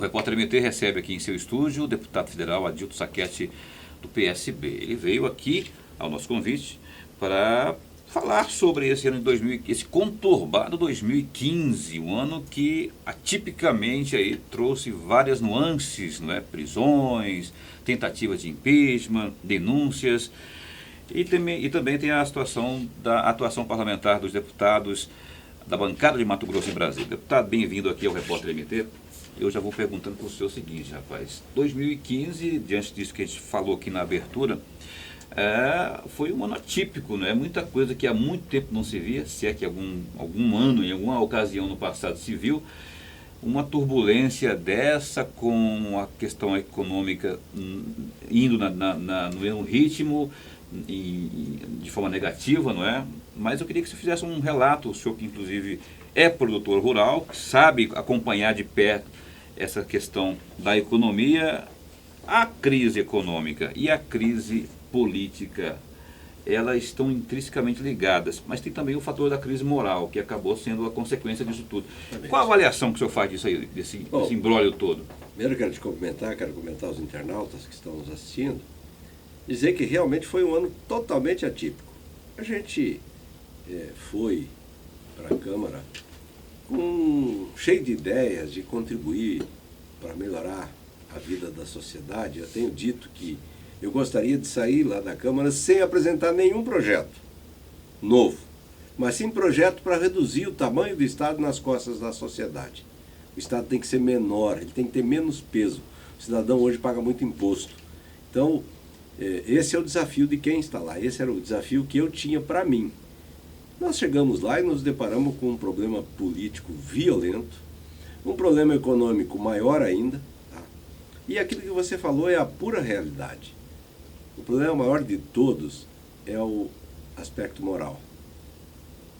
O repórter MT recebe aqui em seu estúdio o deputado federal Adilto Saquete, do PSB. Ele veio aqui ao nosso convite para falar sobre esse ano de 2000, esse conturbado 2015, um ano que atipicamente aí trouxe várias nuances, não é? Prisões, tentativas de impeachment, denúncias, e também tem a situação da atuação parlamentar dos deputados da bancada de Mato Grosso e Brasília. Deputado, bem-vindo aqui ao Repórter MT. Eu já vou perguntando para o senhor o seguinte, rapaz. 2015, diante disso que a gente falou aqui na abertura, foi um ano atípico, não é? Muita coisa que há muito tempo não se via, se é que algum ano, em alguma ocasião no passado se viu, uma turbulência dessa com a questão econômica indo no mesmo ritmo, de forma negativa, não é? Mas eu queria que você fizesse um relato, o senhor que inclusive é produtor rural, que sabe acompanhar de perto essa questão da economia, a crise econômica e a crise política, elas estão intrinsecamente ligadas, mas tem também o fator da crise moral, que acabou sendo a consequência disso tudo. Qual a avaliação que o senhor faz disso aí, desse imbróglio todo? Primeiro quero comentar os internautas que estão nos assistindo, dizer que realmente foi um ano totalmente atípico. A gente foi para a Câmara cheio de ideias de contribuir para melhorar a vida da sociedade. Eu tenho dito que eu gostaria de sair lá da Câmara sem apresentar nenhum projeto novo, mas sim projeto para reduzir o tamanho do Estado nas costas da sociedade. O Estado tem que ser menor, ele tem que ter menos peso. O cidadão hoje paga muito imposto. Então, esse é o desafio de quem está lá, esse era o desafio que eu tinha para mim. Nós chegamos lá e nos deparamos com um problema político violento, um problema econômico maior ainda, tá? E aquilo que você falou é a pura realidade. O problema maior de todos é o aspecto moral.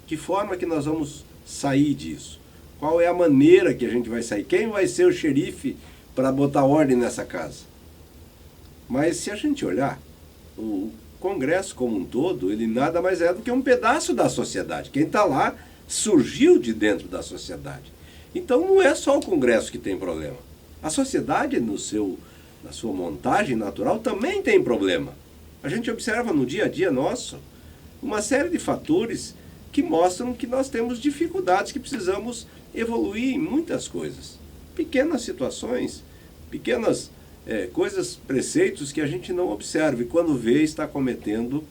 Que forma que nós vamos sair disso? Qual é a maneira que a gente vai sair? Quem vai ser o xerife para botar ordem nessa casa? Mas se a gente olhar, o Congresso como um todo, ele nada mais é do que um pedaço da sociedade. Quem está lá surgiu de dentro da sociedade. Então não é só o Congresso que tem problema. A sociedade, na sua montagem natural, também tem problema. A gente observa no dia a dia nosso uma série de fatores que mostram que nós temos dificuldades, que precisamos evoluir em muitas coisas. Pequenas situações, pequenas coisas, preceitos que a gente não observa e quando vê está cometendo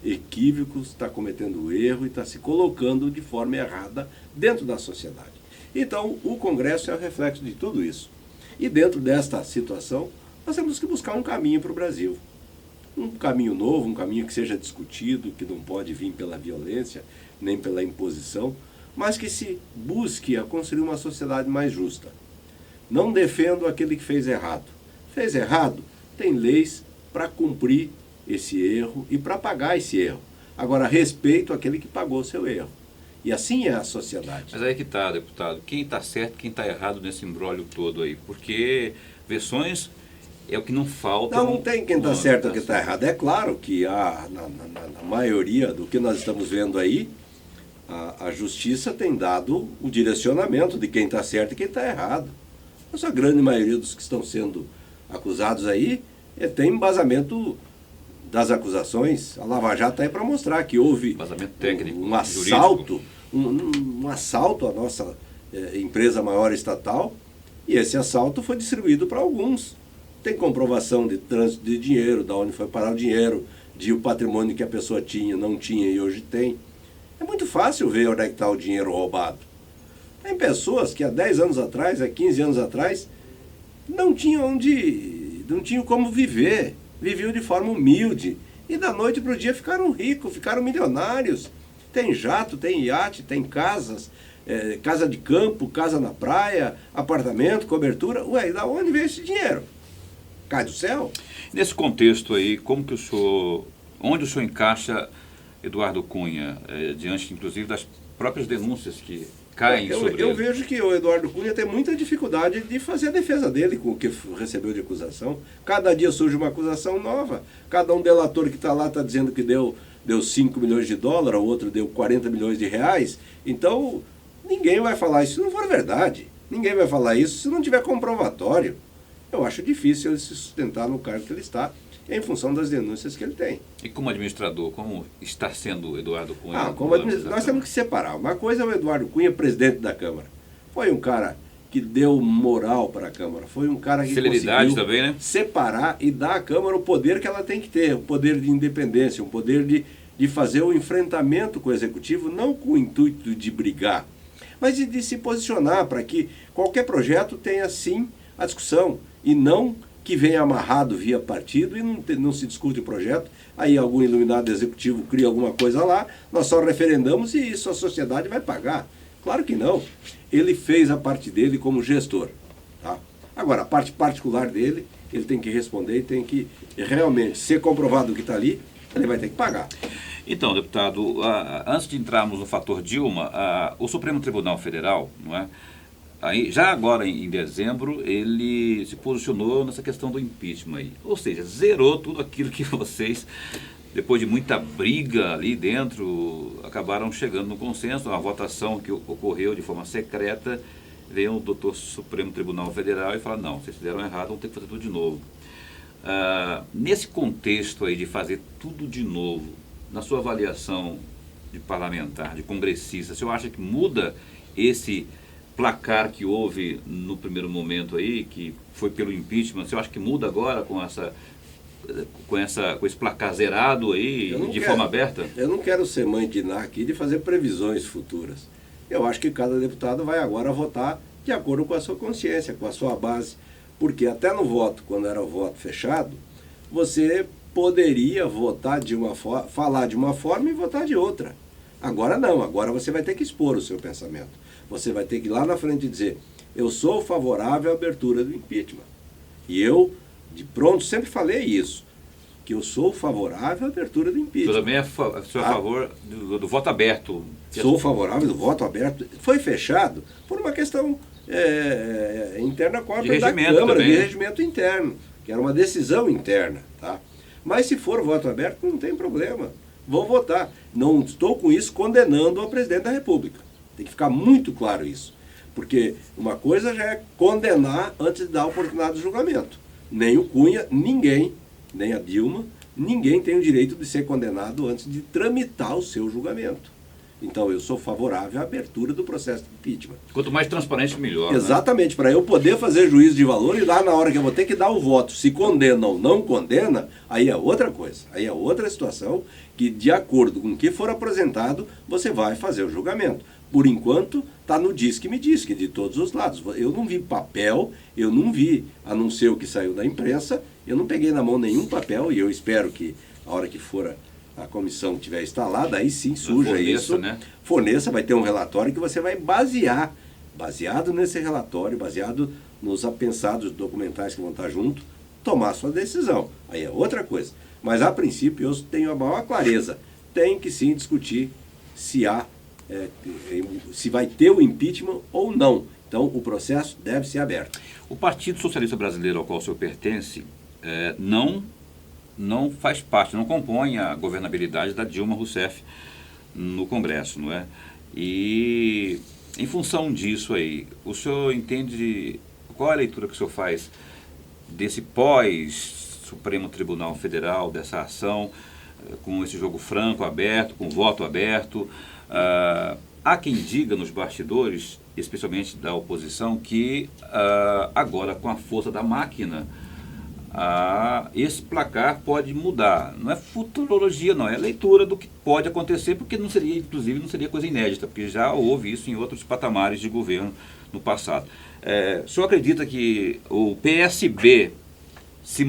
equívocos, está cometendo erro e está se colocando de forma errada dentro da sociedade. Então, o Congresso é o reflexo de tudo isso. E dentro desta situação, nós temos que buscar um caminho para o Brasil. Um caminho novo, um caminho que seja discutido, que não pode vir pela violência, nem pela imposição, mas que se busque a construir uma sociedade mais justa. Não defendo aquele que fez errado. Fez errado, tem leis para cumprir esse erro e para pagar esse erro. Agora, respeito aquele que pagou seu erro. E assim é a sociedade. Mas aí que está, deputado, quem está certo, quem está errado nesse imbróglio todo aí? Porque versões é o que não falta. Não tem quem está certo ou quem está errado. É claro que na maioria do que nós estamos vendo aí, a justiça tem dado o direcionamento de quem está certo e quem está errado. Mas a grande maioria dos que estão sendo acusados aí tem embasamento das acusações. A Lava Jato está aí para mostrar que houve um assalto, um assalto à nossa empresa maior estatal, e esse assalto foi distribuído para alguns. Tem comprovação de trânsito de dinheiro, de onde foi parar o dinheiro, de o patrimônio que a pessoa tinha, não tinha e hoje tem. É muito fácil ver onde é que está o dinheiro roubado. Tem pessoas que há 10 anos atrás, há 15 anos atrás, não tinham como viver, viviam de forma humilde e da noite para o dia ficaram ricos, ficaram milionários. Tem jato, tem iate, tem casas, casa de campo, casa na praia, apartamento, cobertura. Ué, e da onde veio esse dinheiro? Cai do céu? Nesse contexto aí, onde o senhor encaixa Eduardo Cunha, diante inclusive das próprias denúncias que caem sobre ele? Eu vejo que o Eduardo Cunha tem muita dificuldade de fazer a defesa dele com o que recebeu de acusação. Cada dia surge uma acusação nova. Cada um delator que está lá está dizendo que deu 5 milhões de dólares, o outro deu 40 milhões de reais. Então, ninguém vai falar isso se não for verdade. Ninguém vai falar isso se não tiver comprovatório. Eu acho difícil ele se sustentar no cargo que ele está, em função das denúncias que ele tem. E como administrador, como está sendo o Eduardo Cunha? Nós temos que separar. Uma coisa é o Eduardo Cunha, presidente da Câmara. Foi um cara que deu moral para a Câmara. Foi um cara que celeridade também, né? Separar e dar à Câmara o poder que ela tem que ter, o poder de independência, o poder de fazer o enfrentamento com o Executivo, não com o intuito de brigar, mas de se posicionar para que qualquer projeto tenha, sim, a discussão, e não que venha amarrado via partido e não se discute o projeto, aí algum iluminado executivo cria alguma coisa lá, nós só referendamos e isso a sociedade vai pagar. Claro que não. Ele fez a parte dele como gestor. Tá? Agora, a parte particular dele, ele tem que responder e tem que realmente ser comprovado o que está ali, ele vai ter que pagar. Então, deputado, antes de entrarmos no fator Dilma, o Supremo Tribunal Federal, não é? Aí, já agora em dezembro, ele se posicionou nessa questão do impeachment aí. Ou seja, zerou tudo aquilo que vocês, depois de muita briga ali dentro, acabaram chegando no consenso. Uma votação que ocorreu de forma secreta, veio o doutor Supremo Tribunal Federal e fala, não, vocês fizeram errado, vão ter que fazer tudo de novo. Nesse contexto aí de fazer tudo de novo, na sua avaliação de parlamentar, de congressista, o senhor acha que muda esse placar que houve no primeiro momento aí, que foi pelo impeachment, você acha que muda agora com esse placar zerado aí, forma aberta? Eu não quero ser mãe de Ná aqui de fazer previsões futuras. Eu acho que cada deputado vai agora votar de acordo com a sua consciência, com a sua base, porque até no voto, quando era o voto fechado, você poderia votar de uma forma, falar de uma forma e votar de outra. Agora não, agora você vai ter que expor o seu pensamento. Você vai ter que ir lá na frente dizer, eu sou favorável à abertura do impeachment. E eu, de pronto, sempre falei isso, que eu sou favorável à abertura do impeachment. Você também é sou a favor do voto aberto? Sou favorável do voto aberto. Foi fechado por uma questão interna própria da Câmara, também, de regimento interno, que era uma decisão interna. Tá? Mas se for voto aberto, não tem problema. Vou votar. Não estou com isso condenando ao presidente da República. Tem que ficar muito claro isso. Porque uma coisa já é condenar antes de dar a oportunidade do julgamento. Nem o Cunha, ninguém, nem a Dilma, ninguém tem o direito de ser condenado antes de tramitar o seu julgamento. Então eu sou favorável à abertura do processo de impeachment. Quanto mais transparente, melhor. Exatamente, né? Para eu poder fazer juízo de valor e lá na hora que eu vou ter que dar o voto, se condena ou não condena, aí é outra coisa. Aí é outra situação que, de acordo com o que for apresentado, você vai fazer o julgamento. Por enquanto, está no diz que me diz, que de todos os lados. Eu não vi papel, eu não vi, a não ser o que saiu da imprensa, eu não peguei na mão nenhum papel e eu espero que, a hora que for a comissão estiver instalada, aí sim surja isso. Né? Forneça, vai ter um relatório que você vai basear, baseado nesse relatório, baseado nos apensados documentais que vão estar junto, tomar a sua decisão. Aí é outra coisa. Mas, a princípio, eu tenho a maior clareza. Tem que sim discutir se há se vai ter o impeachment ou não. Então, o processo deve ser aberto. O Partido Socialista Brasileiro ao qual o senhor pertence não faz parte, não compõe a governabilidade da Dilma Rousseff no Congresso, não é? E, em função disso aí, o senhor entende, qual é a leitura que o senhor faz desse pós-Supremo Tribunal Federal, dessa ação, com esse jogo franco, aberto, com voto aberto? Há quem diga nos bastidores, especialmente da oposição, que agora, com a força da máquina, esse placar pode mudar. Não é futurologia, não, é leitura do que pode acontecer, porque não seria, inclusive, não seria coisa inédita, porque já houve isso em outros patamares de governo no passado. O senhor acredita que o PSB se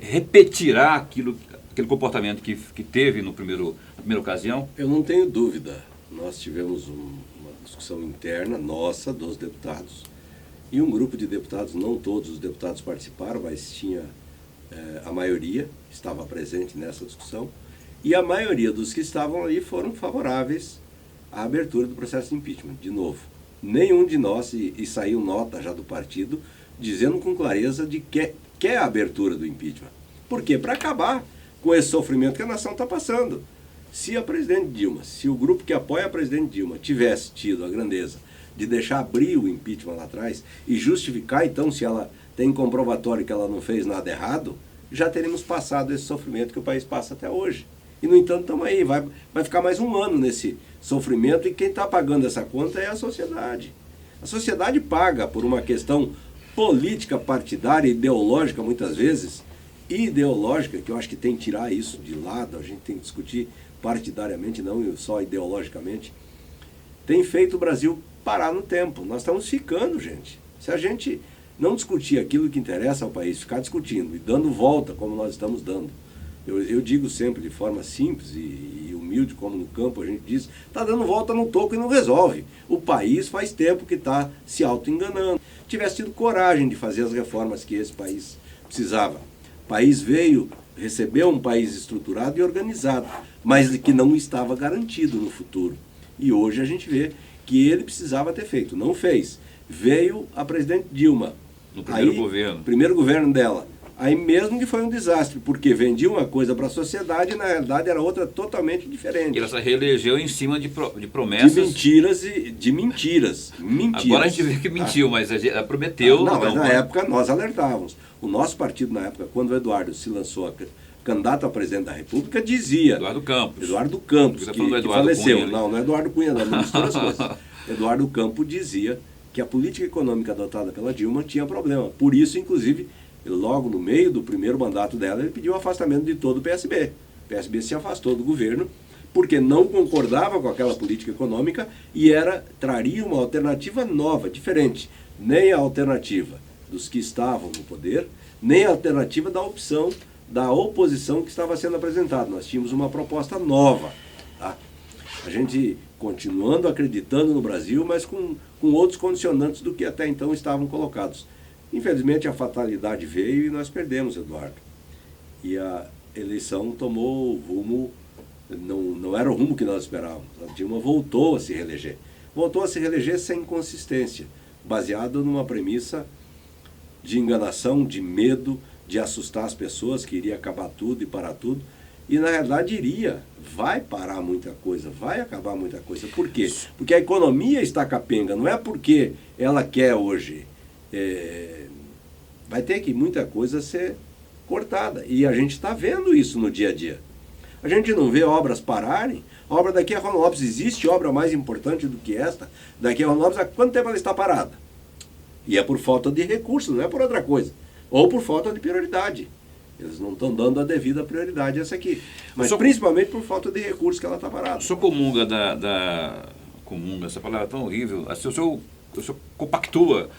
repetirá aquele comportamento que teve na primeira ocasião? Eu não tenho dúvida. Nós tivemos uma discussão interna nossa, dos deputados, e um grupo de deputados, não todos os deputados participaram, mas tinha a maioria, estava presente nessa discussão, e a maioria dos que estavam ali foram favoráveis à abertura do processo de impeachment. De novo, nenhum de nós, e saiu nota já do partido, dizendo com clareza de que quer a abertura do impeachment. Por quê? Para acabar com esse sofrimento que a nação está passando. Se a presidente Dilma, se o grupo que apoia a presidente Dilma tivesse tido a grandeza de deixar abrir o impeachment lá atrás e justificar, então, se ela tem comprovatório que ela não fez nada errado, já teríamos passado esse sofrimento que o país passa até hoje. E, no entanto, estamos aí, vai ficar mais um ano nesse sofrimento e quem está pagando essa conta é a sociedade. A sociedade paga por uma questão política, partidária, ideológica, muitas vezes, ideológica, que eu acho que tem que tirar isso de lado, a gente tem que discutir partidariamente, não só ideologicamente, tem feito o Brasil parar no tempo. Nós estamos ficando, gente. Se a gente não discutir aquilo que interessa ao país, ficar discutindo e dando volta como nós estamos dando, eu digo sempre de forma simples e humilde, como no campo a gente diz, está dando volta no toco e não resolve. O país faz tempo que está se auto-enganando. Tivesse tido coragem de fazer as reformas que esse país precisava. O país veio, recebeu um país estruturado e organizado, mas que não estava garantido no futuro. E hoje a gente vê que ele precisava ter feito, não fez. Veio a presidente Dilma. No primeiro governo. Primeiro governo dela. Aí mesmo que foi um desastre, porque vendia uma coisa para a sociedade e na realidade era outra totalmente diferente. E ela se reelegeu em cima de promessas. De mentiras e de mentiras. Agora a gente vê que mentiu, mas ela prometeu. Não, mas na época nós alertávamos. O nosso partido na época, quando o Eduardo se lançou candidato a presidente da República, dizia... Eduardo Campos. Eduardo Campos, que faleceu. Cunha, não é Eduardo Cunha, não mistura as coisas. Eduardo Campos dizia que a política econômica adotada pela Dilma tinha problema. Por isso, inclusive, logo no meio do primeiro mandato dela, ele pediu o afastamento de todo o PSB. O PSB se afastou do governo porque não concordava com aquela política econômica e traria uma alternativa nova, diferente. Nem a alternativa dos que estavam no poder, nem a alternativa da opção da oposição que estava sendo apresentada. Nós tínhamos uma proposta nova. Tá? A gente continuando acreditando no Brasil, mas com outros condicionantes do que até então estavam colocados. Infelizmente a fatalidade veio e nós perdemos, Eduardo. E a eleição tomou rumo, não era o rumo que nós esperávamos. A Dilma voltou a se reeleger. Voltou a se reeleger sem consistência, baseado numa premissa de enganação, de medo, de assustar as pessoas, que iria acabar tudo e parar tudo. E na realidade vai parar muita coisa, vai acabar muita coisa. Por quê? Porque a economia está capenga, não é porque ela quer hoje. Vai ter que muita coisa ser cortada. E a gente está vendo isso no dia a dia. A gente não vê obras pararem. A obra daqui a Rondonópolis, existe obra mais importante do que esta? Daqui a Rondonópolis, há quanto tempo ela está parada? E é por falta de recursos, não é por outra coisa. Ou por falta de prioridade. Eles não estão dando a devida prioridade a essa aqui. Mas principalmente por falta de recursos que ela está parada. O senhor comunga comunga, essa palavra é tão horrível. O senhor compactua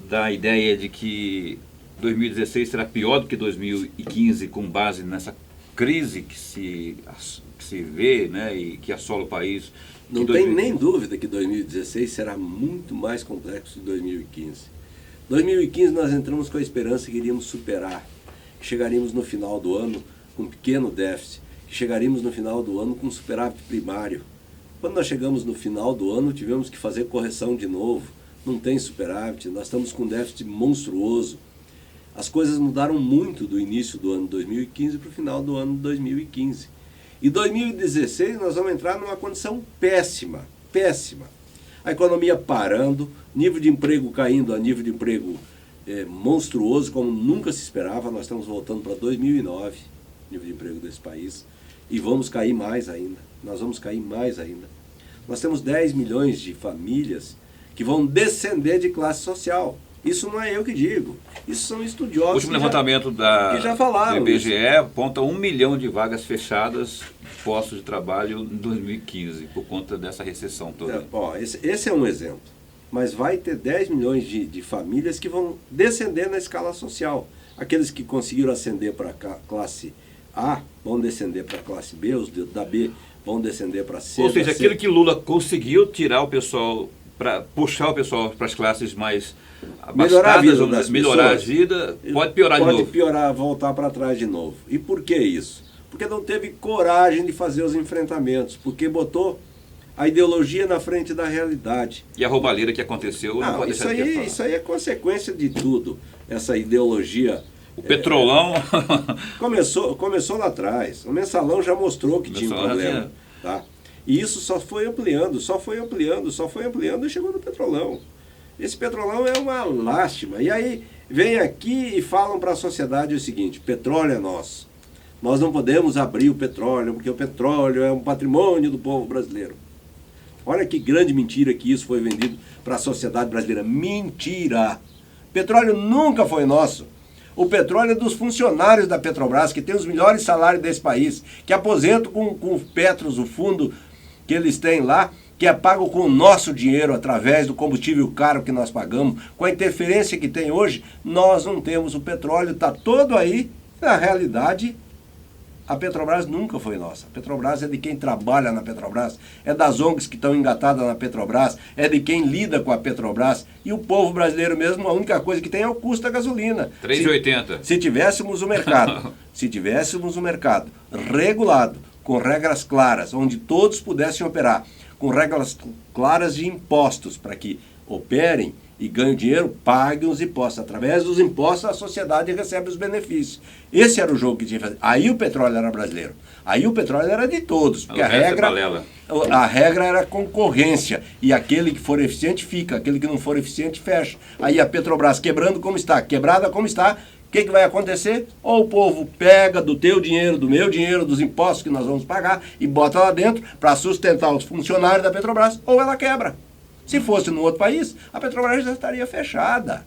da ideia de que 2016 será pior do que 2015 com base nessa crise que se vê, né, e que assola o país. Não tem nem dúvida que 2016 será muito mais complexo que 2015. 2015 nós entramos com a esperança que iríamos superar, que chegaríamos no final do ano com um pequeno déficit, que chegaríamos no final do ano com superávit primário. Quando nós chegamos no final do ano, tivemos que fazer correção de novo. Não tem superávit, nós estamos com um déficit monstruoso. As coisas mudaram muito do início do ano 2015 para o final do ano 2015. E 2016 nós vamos entrar numa condição péssima, péssima. A economia parando, nível de emprego caindo a nível de emprego monstruoso, como nunca se esperava. Nós estamos voltando para 2009, nível de emprego desse país, e vamos cair mais ainda. Nós vamos cair mais ainda. Nós temos 10 milhões de famílias que vão descender de classe social. Isso não é eu que digo, isso são estudiosos. O último levantamento que já falaram do IBGE aponta 1 milhão de vagas fechadas, postos de trabalho em 2015, por conta dessa recessão toda. Esse é um exemplo. Mas vai ter 10 milhões de famílias que vão descender na escala social. Aqueles que conseguiram ascender para a classe A vão descender para a classe B, os da B vão descender para C. Ou seja, aquilo que Lula conseguiu tirar o pessoal, para puxar o pessoal para as classes mais abastadas, melhorar a vida, pode piorar de novo. Pode piorar, voltar para trás de novo. E por que isso? Porque não teve coragem de fazer os enfrentamentos, porque botou a ideologia na frente da realidade. E a roubalheira que aconteceu não pode deixar de falar. Isso aí é consequência de tudo, essa ideologia. O petrolão... Começou lá atrás. O mensalão já mostrou que tinha um problema. Tá? E isso só foi ampliando e chegou no Petrolão. Esse Petrolão é uma lástima. E aí vem aqui e falam para a sociedade o seguinte: petróleo é nosso. Nós não podemos abrir o petróleo, porque o petróleo é um patrimônio do povo brasileiro. Olha que grande mentira que isso foi vendido para a sociedade brasileira. Mentira! Petróleo nunca foi nosso. O petróleo é dos funcionários da Petrobras, que tem os melhores salários desse país, que aposentam com o Petros, o fundo que eles têm lá, que é pago com o nosso dinheiro, através do combustível caro que nós pagamos. Com a interferência que tem hoje, nós não temos o petróleo, está todo aí. Na realidade, a Petrobras nunca foi nossa. A Petrobras é de quem trabalha na Petrobras, é das ONGs que estão engatadas na Petrobras, é de quem lida com a Petrobras. E o povo brasileiro mesmo, a única coisa que tem é o custo da gasolina. 3,80. Se tivéssemos o mercado, regulado, com regras claras, onde todos pudessem operar, com regras claras de impostos, para que operem e ganhem dinheiro, paguem os impostos. Através dos impostos, a sociedade recebe os benefícios. Esse era o jogo que tinha que fazer. Aí o petróleo era brasileiro. Aí o petróleo era de todos. Porque a regra era concorrência. E aquele que for eficiente fica. Aquele que não for eficiente fecha. Aí a Petrobras quebrando como está, quebrada como está, o que vai acontecer? Ou o povo pega do teu dinheiro, do meu dinheiro, dos impostos que nós vamos pagar e bota lá dentro para sustentar os funcionários da Petrobras, ou ela quebra. Se fosse num outro país, a Petrobras já estaria fechada.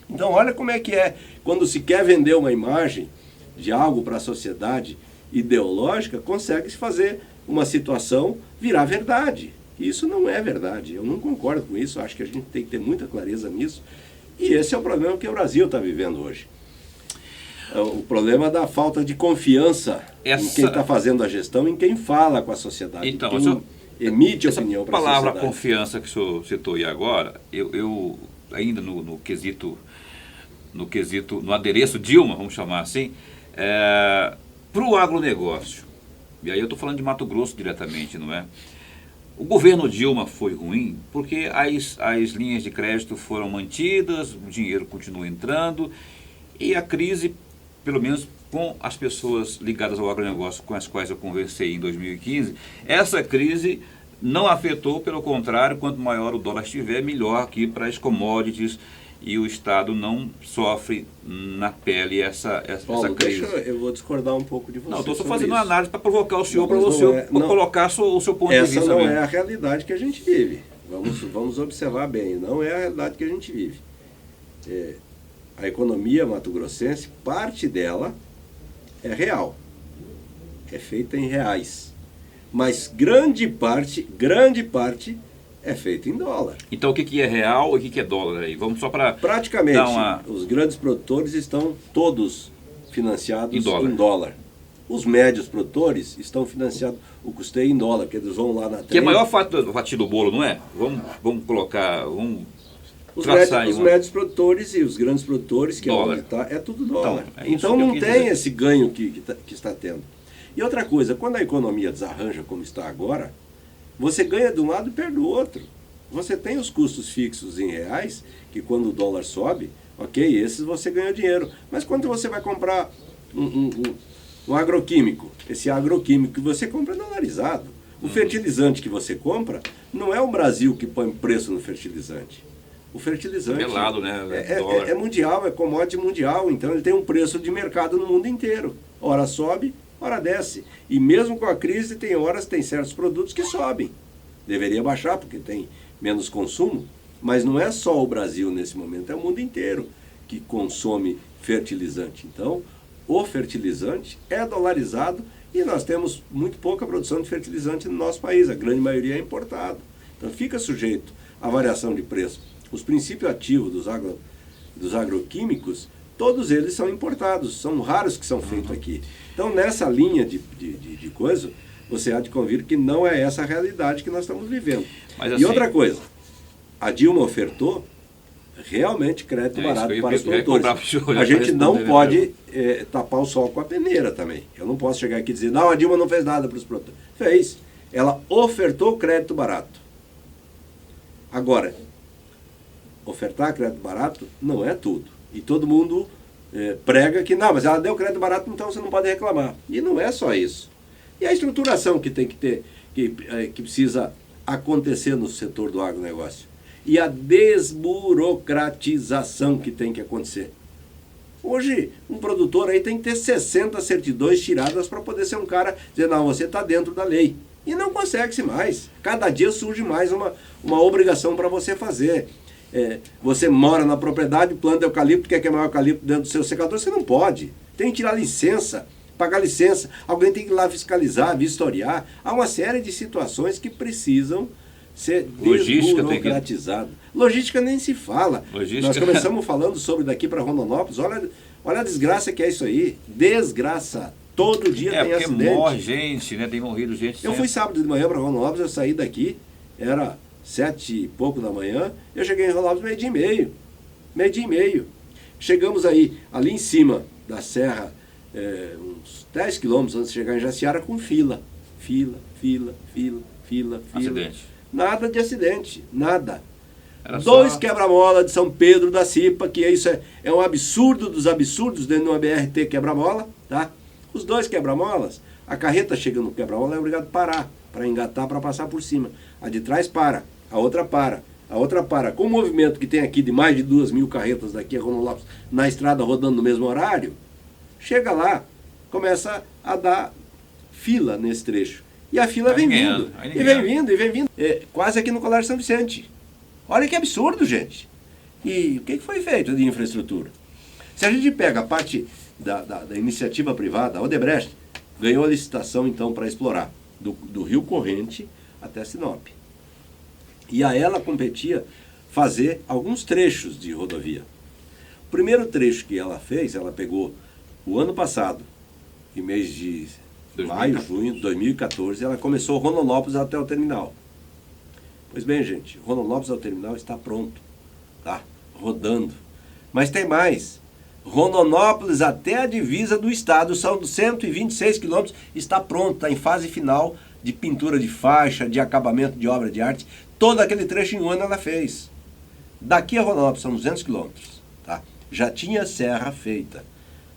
Então, olha como é que é. Quando se quer vender uma imagem de algo para a sociedade ideológica, consegue-se fazer uma situação virar verdade. Isso não é verdade. Eu não concordo com isso. Acho que a gente tem que ter muita clareza nisso. E esse é o problema que o Brasil está vivendo hoje. O problema da falta de confiança em quem está fazendo a gestão, em quem fala com a sociedade. Então, emite opinião para a sociedade. A palavra confiança que o senhor citou aí agora, eu ainda no quesito, no adereço Dilma, vamos chamar assim, para o agronegócio, e aí eu estou falando de Mato Grosso diretamente, não é? O governo Dilma foi ruim porque as linhas de crédito foram mantidas, o dinheiro continua entrando e a crise, pelo menos com as pessoas ligadas ao agronegócio com as quais eu conversei em 2015, essa crise não afetou, pelo contrário, quanto maior o dólar estiver, melhor aqui para as commodities e o Estado não sofre na pele essa crise. Eu vou discordar um pouco de você. Não, estou só fazendo uma análise para provocar o senhor, para você colocar o seu ponto de vista. Essa não mesmo. É a realidade que a gente vive. Vamos observar bem, não é a realidade que a gente vive. A economia mato-grossense, parte dela é real, é feita em reais, mas grande parte é feita em dólar. Então o que é real e o que é dólar aí? Vamos só para praticamente os grandes produtores estão todos financiados em dólar. Os médios produtores estão financiados o custeio em dólar, porque eles vão lá na que é a maior fatia do bolo, não é? Vamos colocar, os médios produtores e os grandes produtores, que dólar. É tudo dólar. Então não tem esse ganho que está tendo. E outra coisa, quando a economia desarranja como está agora, você ganha de um lado e perde do outro. Você tem os custos fixos em reais, que quando o dólar sobe, ok, esses você ganha dinheiro. Mas quando você vai comprar um agroquímico, esse agroquímico que você compra é dolarizado. O fertilizante que você compra, não é o Brasil que põe preço no fertilizante. O fertilizante é mundial, é commodity mundial, então ele tem um preço de mercado no mundo inteiro. Ora sobe, ora desce. E mesmo com a crise, tem certos produtos que sobem. Deveria baixar, porque tem menos consumo, mas não é só o Brasil nesse momento, é o mundo inteiro que consome fertilizante. Então, o fertilizante é dolarizado e nós temos muito pouca produção de fertilizante no nosso país, a grande maioria é importado. Então fica sujeito à variação de preço. Os princípios ativos dos agroquímicos, todos eles são importados, são raros que são feitos aqui. Então, nessa linha de coisa, você há de convir que não é essa a realidade que nós estamos vivendo. Mas, assim, e outra coisa, a Dilma ofertou realmente crédito barato para os produtores. A gente não pode tapar o sol com a peneira também. Eu não posso chegar aqui e dizer, não, a Dilma não fez nada para os produtores. Fez. Ela ofertou crédito barato. Agora, ofertar crédito barato não é tudo. E todo mundo prega que, não, mas ela deu crédito barato, então você não pode reclamar. E não é só isso. E a estruturação que tem que ter, que precisa acontecer no setor do agronegócio. E a desburocratização que tem que acontecer. Hoje, um produtor aí tem que ter 60 certidões tiradas para poder ser um cara dizer, não, você está dentro da lei. E não consegue-se mais. Cada dia surge mais uma obrigação para você fazer. Você mora na propriedade, planta eucalipto, quer queimar eucalipto dentro do seu secador, você não pode. Tem que tirar licença, pagar licença. Alguém tem que ir lá fiscalizar, vistoriar. Há uma série de situações que precisam ser desburocratizadas. Logística nem se fala. Nós começamos falando sobre daqui para Rondonópolis. Olha a desgraça que é isso aí. Desgraça. Todo dia tem acidente. Porque morre gente, né? Tem morrido gente. Eu fui sábado de manhã para Rondonópolis, eu saí daqui, era 7 e pouco da manhã, eu cheguei em Rondonópolis meio-dia e meio. Meio-dia e meio. Chegamos aí, ali em cima da serra, uns 10 quilômetros antes de chegar em Jaciara, com fila. Fila. Acidente. Nada de acidente, nada. Era 2 quebra-mola de São Pedro da Cipa, que isso é um absurdo dos absurdos dentro de uma BRT quebra-mola, tá? Os 2 quebra-molas, a carreta chega no quebra-mola é obrigado a parar, para engatar, para passar por cima. A de trás para, a outra para, a outra para. Com o movimento que tem aqui de mais de 2.000 carretas daqui a Rondonópolis na estrada rodando no mesmo horário, chega lá, começa a dar fila nesse trecho. E a fila vem vindo, e vem vindo. Quase aqui no Colégio São Vicente. Olha que absurdo, gente. E o que foi feito de infraestrutura? Se a gente pega a parte da iniciativa privada, a Odebrecht ganhou a licitação, então, para explorar do Rio Corrente até Sinop. E a ela competia fazer alguns trechos de rodovia. O primeiro trecho que ela fez, ela pegou o ano passado, em mês de maio, junho de 2014, ela começou Rondonópolis até o terminal. Pois bem, gente, Rondonópolis ao terminal está pronto, tá? Rodando. Mas tem mais. Rondonópolis até a divisa do estado, são 126 quilômetros, está pronto, está em fase final de pintura de faixa, de acabamento de obra de arte. Todo aquele trecho em um ano ela fez. Daqui a Rondonópolis são 200 quilômetros, tá? Já tinha serra feita.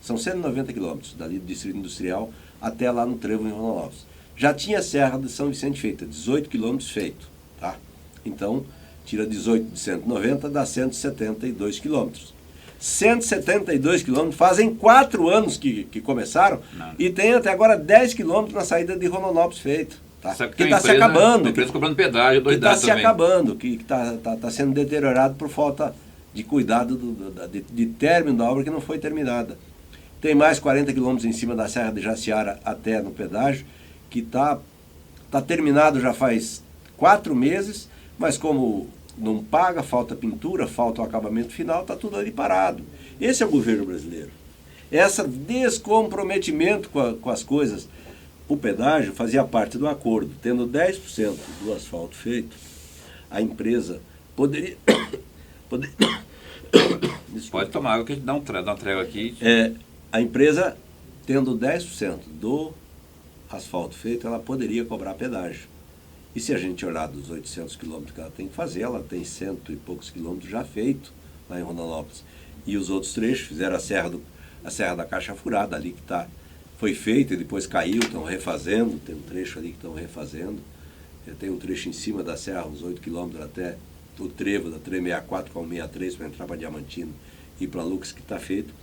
São 190 quilômetros dali do Distrito Industrial até lá no Trevo em Rondonópolis. Já tinha serra de São Vicente feita, 18 quilômetros feito, tá? Então, tira 18 de 190, dá 172 quilômetros. 172 quilômetros, fazem 4 anos que começaram. Não. E tem até agora 10 quilômetros na saída de Rondonópolis feito. Tá? Que está se acabando. A empresa cobrando pedágio, que está se acabando, que está sendo deteriorado por falta de cuidado de término da obra que não foi terminada. Tem mais 40 quilômetros em cima da Serra de Jaciara até no pedágio, que está terminado já faz 4 meses, mas como não paga, falta pintura, falta o acabamento final, está tudo ali parado. Esse é o governo brasileiro. Esse descomprometimento com as coisas. O pedágio fazia parte do acordo. Tendo 10% do asfalto feito, a empresa poderia... Pode tomar água que a gente dá uma trégua aqui. A empresa, tendo 10% do asfalto feito, ela poderia cobrar pedágio. E se a gente olhar dos 800 quilômetros que ela tem que fazer, ela tem 100 e poucos quilômetros já feito lá em Rondonópolis. E os outros trechos, fizeram a Serra da Caixa Furada ali, que foi feita e depois caiu, estão refazendo, tem um trecho ali que estão refazendo. Tem um trecho em cima da serra, uns 8 quilômetros até o trevo da 364 com a 163 para entrar para Diamantino e para Lucas, que está feito.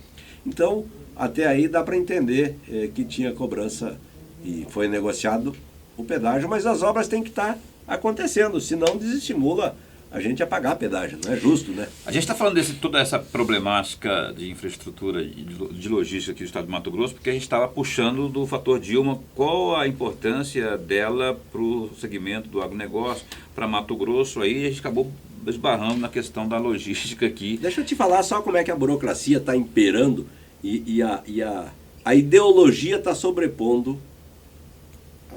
Então, até aí dá para entender que tinha cobrança e foi negociado o pedágio, mas as obras têm que estar acontecendo, senão desestimula a gente a pagar pedágio, não é justo, né? A gente está falando de toda essa problemática de infraestrutura e de logística aqui do estado do Mato Grosso, porque a gente estava puxando do fator Dilma, qual a importância dela para o segmento do agronegócio, para Mato Grosso, aí a gente acabou esbarrando na questão da logística aqui. Deixa eu te falar só como é que a burocracia está imperando e a ideologia está sobrepondo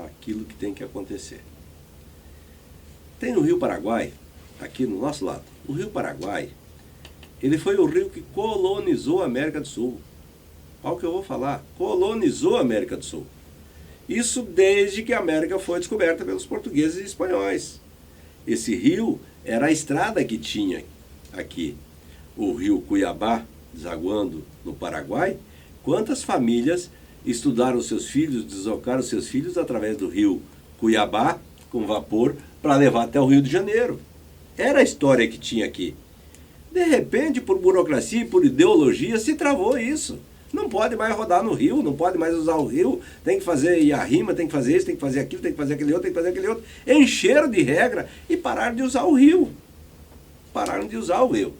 aquilo que tem que acontecer. Tem no Rio Paraguai, aqui no nosso lado, o Rio Paraguai, ele foi o rio que colonizou a América do Sul. Olha o que eu vou falar, colonizou a América do Sul. Isso desde que a América foi descoberta pelos portugueses e espanhóis. Esse rio era a estrada que tinha aqui, o rio Cuiabá, desaguando no Paraguai. Quantas famílias estudaram seus filhos, deslocaram seus filhos através do rio Cuiabá com vapor para levar até o Rio de Janeiro. Era a história que tinha aqui. De repente, por burocracia e por ideologia, se travou isso. Não pode mais rodar no rio, não pode mais usar o rio, tem que fazer IARIMA, tem que fazer isso, tem que fazer aquilo, tem que fazer aquele outro, tem que fazer aquele outro. Encheram de regra e pararam de usar o rio. Pararam de usar o rio.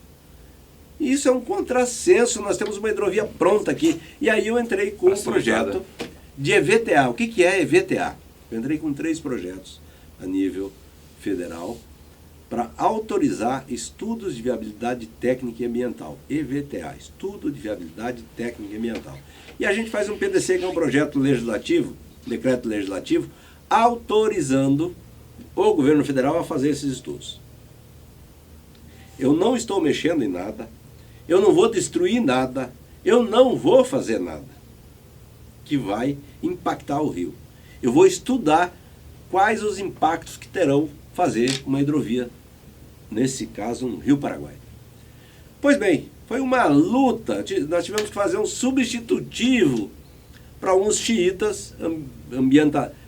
Isso é um contrassenso, nós temos uma hidrovia pronta aqui. E aí eu entrei com um projeto de EVTA. O que é EVTA? Eu entrei com 3 projetos a nível federal para autorizar estudos de viabilidade técnica e ambiental. EVTA, Estudo de Viabilidade Técnica e Ambiental. E a gente faz um PDC, que é um projeto legislativo, decreto legislativo, autorizando o governo federal a fazer esses estudos. Eu não estou mexendo em nada, eu não vou destruir nada, eu não vou fazer nada que vai impactar o rio. Eu vou estudar quais os impactos que terão fazer uma hidrovia, nesse caso um Rio Paraguai. Pois bem, foi uma luta, nós tivemos que fazer um substitutivo para uns xiitas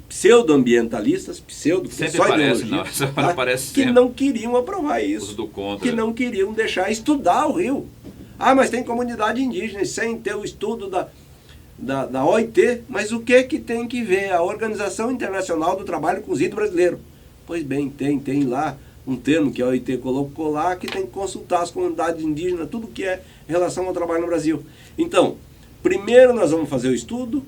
pseudo-ambientalistas, sempre parece, não, tá? Parece que sempre. Não queriam aprovar isso, Do contra. que não queriam deixar estudar o rio. Ah, mas tem comunidade indígena, sem ter o estudo da OIT, mas o que tem que ver a Organização Internacional do Trabalho com os índios brasileiros? Pois bem, tem lá um termo que a OIT colocou lá, que tem que consultar as comunidades indígenas, tudo que é em relação ao trabalho no Brasil. Então, primeiro nós vamos fazer o estudo,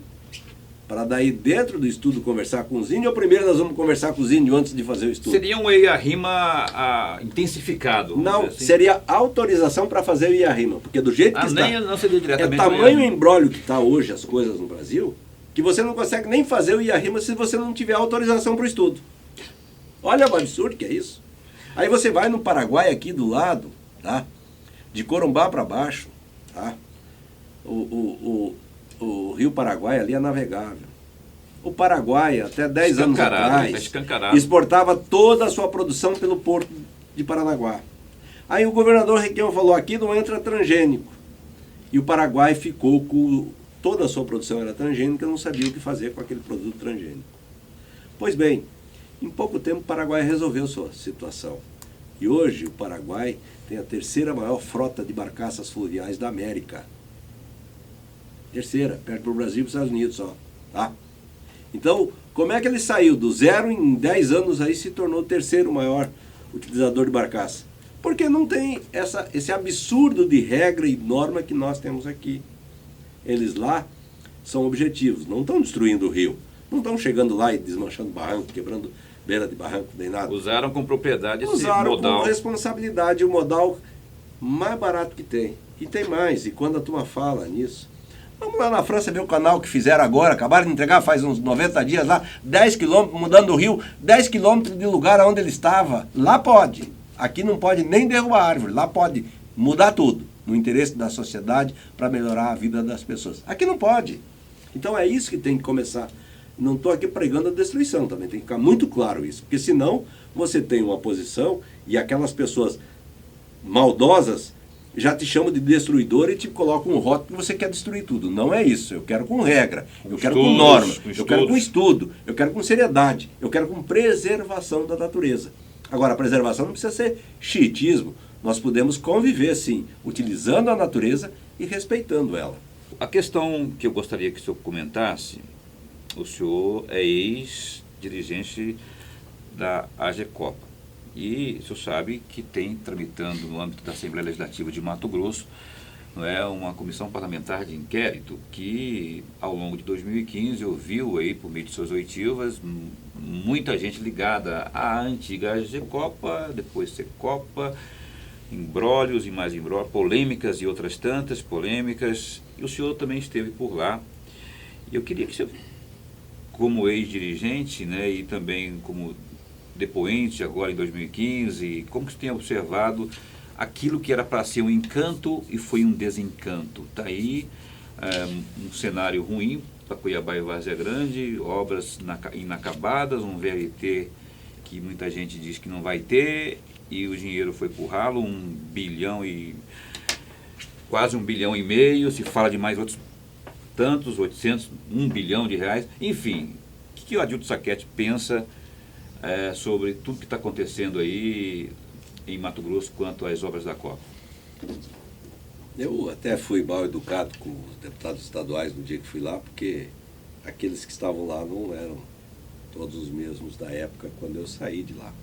para daí dentro do estudo conversar com os índios, ou primeiro nós vamos conversar com os índios antes de fazer o estudo? Seria um IARIMA intensificado. Não, assim. seria autorização para fazer o IARIMA, porque do jeito que está, não seria diretamente tamanho embrólio que está hoje as coisas no Brasil, que você não consegue nem fazer o IARIMA se você não tiver autorização para o estudo. Olha o absurdo que é isso. Aí você vai no Paraguai aqui do lado, tá? De Corumbá para baixo, tá? O Rio Paraguai ali é navegável. O Paraguai, até 10 anos atrás, exportava toda a sua produção pelo porto de Paranaguá. Aí o governador Requião falou, aqui não entra transgênico. E o Paraguai ficou com... Toda a sua produção era transgênica, não sabia o que fazer com aquele produto transgênico. Pois bem, em pouco tempo o Paraguai resolveu sua situação. E hoje o Paraguai tem a 3ª maior frota de barcaças fluviais da América. 3ª, perto do Brasil e dos Estados Unidos só. Tá? Então, como é que ele saiu do 0 em 10 anos aí se tornou o 3º maior utilizador de barcaça? Porque não tem esse absurdo de regra e norma que nós temos aqui. Eles lá são objetivos, não estão destruindo o rio. Não estão chegando lá e desmanchando barranco, quebrando beira de barranco, nem nada. Usaram com propriedade esse Usaram modal. com responsabilidade o modal mais barato que tem. E tem mais, e quando a turma fala nisso... Vamos lá na França ver o canal que fizeram agora, acabaram de entregar faz uns 90 dias lá, 10 quilômetros mudando o rio, 10 quilômetros de lugar onde ele estava. Lá pode. Aqui não pode nem derrubar árvore, lá pode mudar tudo, no interesse da sociedade, para melhorar a vida das pessoas. Aqui não pode. Então é isso que tem que começar. Não estou aqui pregando a destruição, também tem que ficar muito claro isso, porque senão você tem uma posição e aquelas pessoas maldosas já te chamam de destruidor e te colocam um rótulo que você quer destruir tudo. Não é isso, eu quero com regra, eu quero com norma, eu quero com estudo, eu quero com seriedade, eu quero com preservação da natureza. Agora, a preservação não precisa ser xiitismo, nós podemos conviver sim, utilizando a natureza e respeitando ela. A questão que eu gostaria que o senhor comentasse, o senhor é ex-dirigente da AGECOPA. E o senhor sabe que tem tramitando no âmbito da Assembleia Legislativa de Mato Grosso, não é, uma comissão parlamentar de inquérito que, ao longo de 2015, ouviu aí, por meio de suas oitivas, muita gente ligada à antiga AGECOPA, depois Secopa, imbrólios e mais imbrólios, polêmicas e outras tantas polêmicas, e o senhor também esteve por lá. E eu queria que o senhor, como ex-dirigente, né, e também como depoente agora em 2015, como que você tem observado aquilo que era para ser um encanto e foi um desencanto? Está aí um cenário ruim para Cuiabá e Várzea Grande, obras inacabadas, um VLT que muita gente diz que não vai ter e o dinheiro foi por ralo, quase 1,5 bilhão, se fala de mais outros tantos, 800, 1 bilhão de reais, enfim. O que o Adilto Sacchetti pensa sobre tudo que está acontecendo aí em Mato Grosso quanto às obras da Copa. Eu até fui mal educado com os deputados estaduais no dia que fui lá, porque aqueles que estavam lá não eram todos os mesmos da época quando eu saí de lá.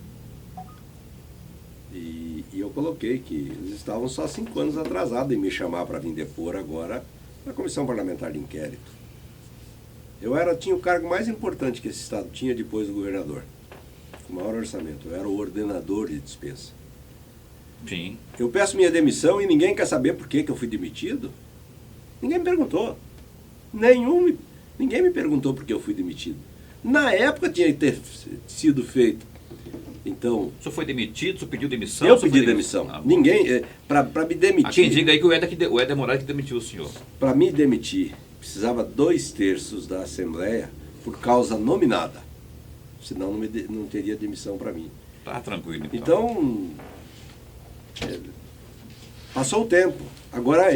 E eu coloquei que eles estavam só 5 anos atrasados em me chamar para vir depor agora na Comissão Parlamentar de Inquérito. Tinha o cargo mais importante que esse Estado tinha depois do governador, com o maior orçamento. Eu era o ordenador de despesa. Sim. Eu peço minha demissão e ninguém quer saber por que eu fui demitido. Ninguém me perguntou. Ninguém me perguntou por que eu fui demitido. Na época tinha que ter sido feito. Então, O senhor foi demitido, o senhor pediu demissão? eu pedi demissão. Ninguém, para me Há demitir, quem diga aí que o Éder Moraes que demitiu o senhor. para me demitir, precisava 2/3 da Assembleia por causa nominada. Senão não teria demissão para mim. Tá tranquilo, então. Então, passou o tempo. Agora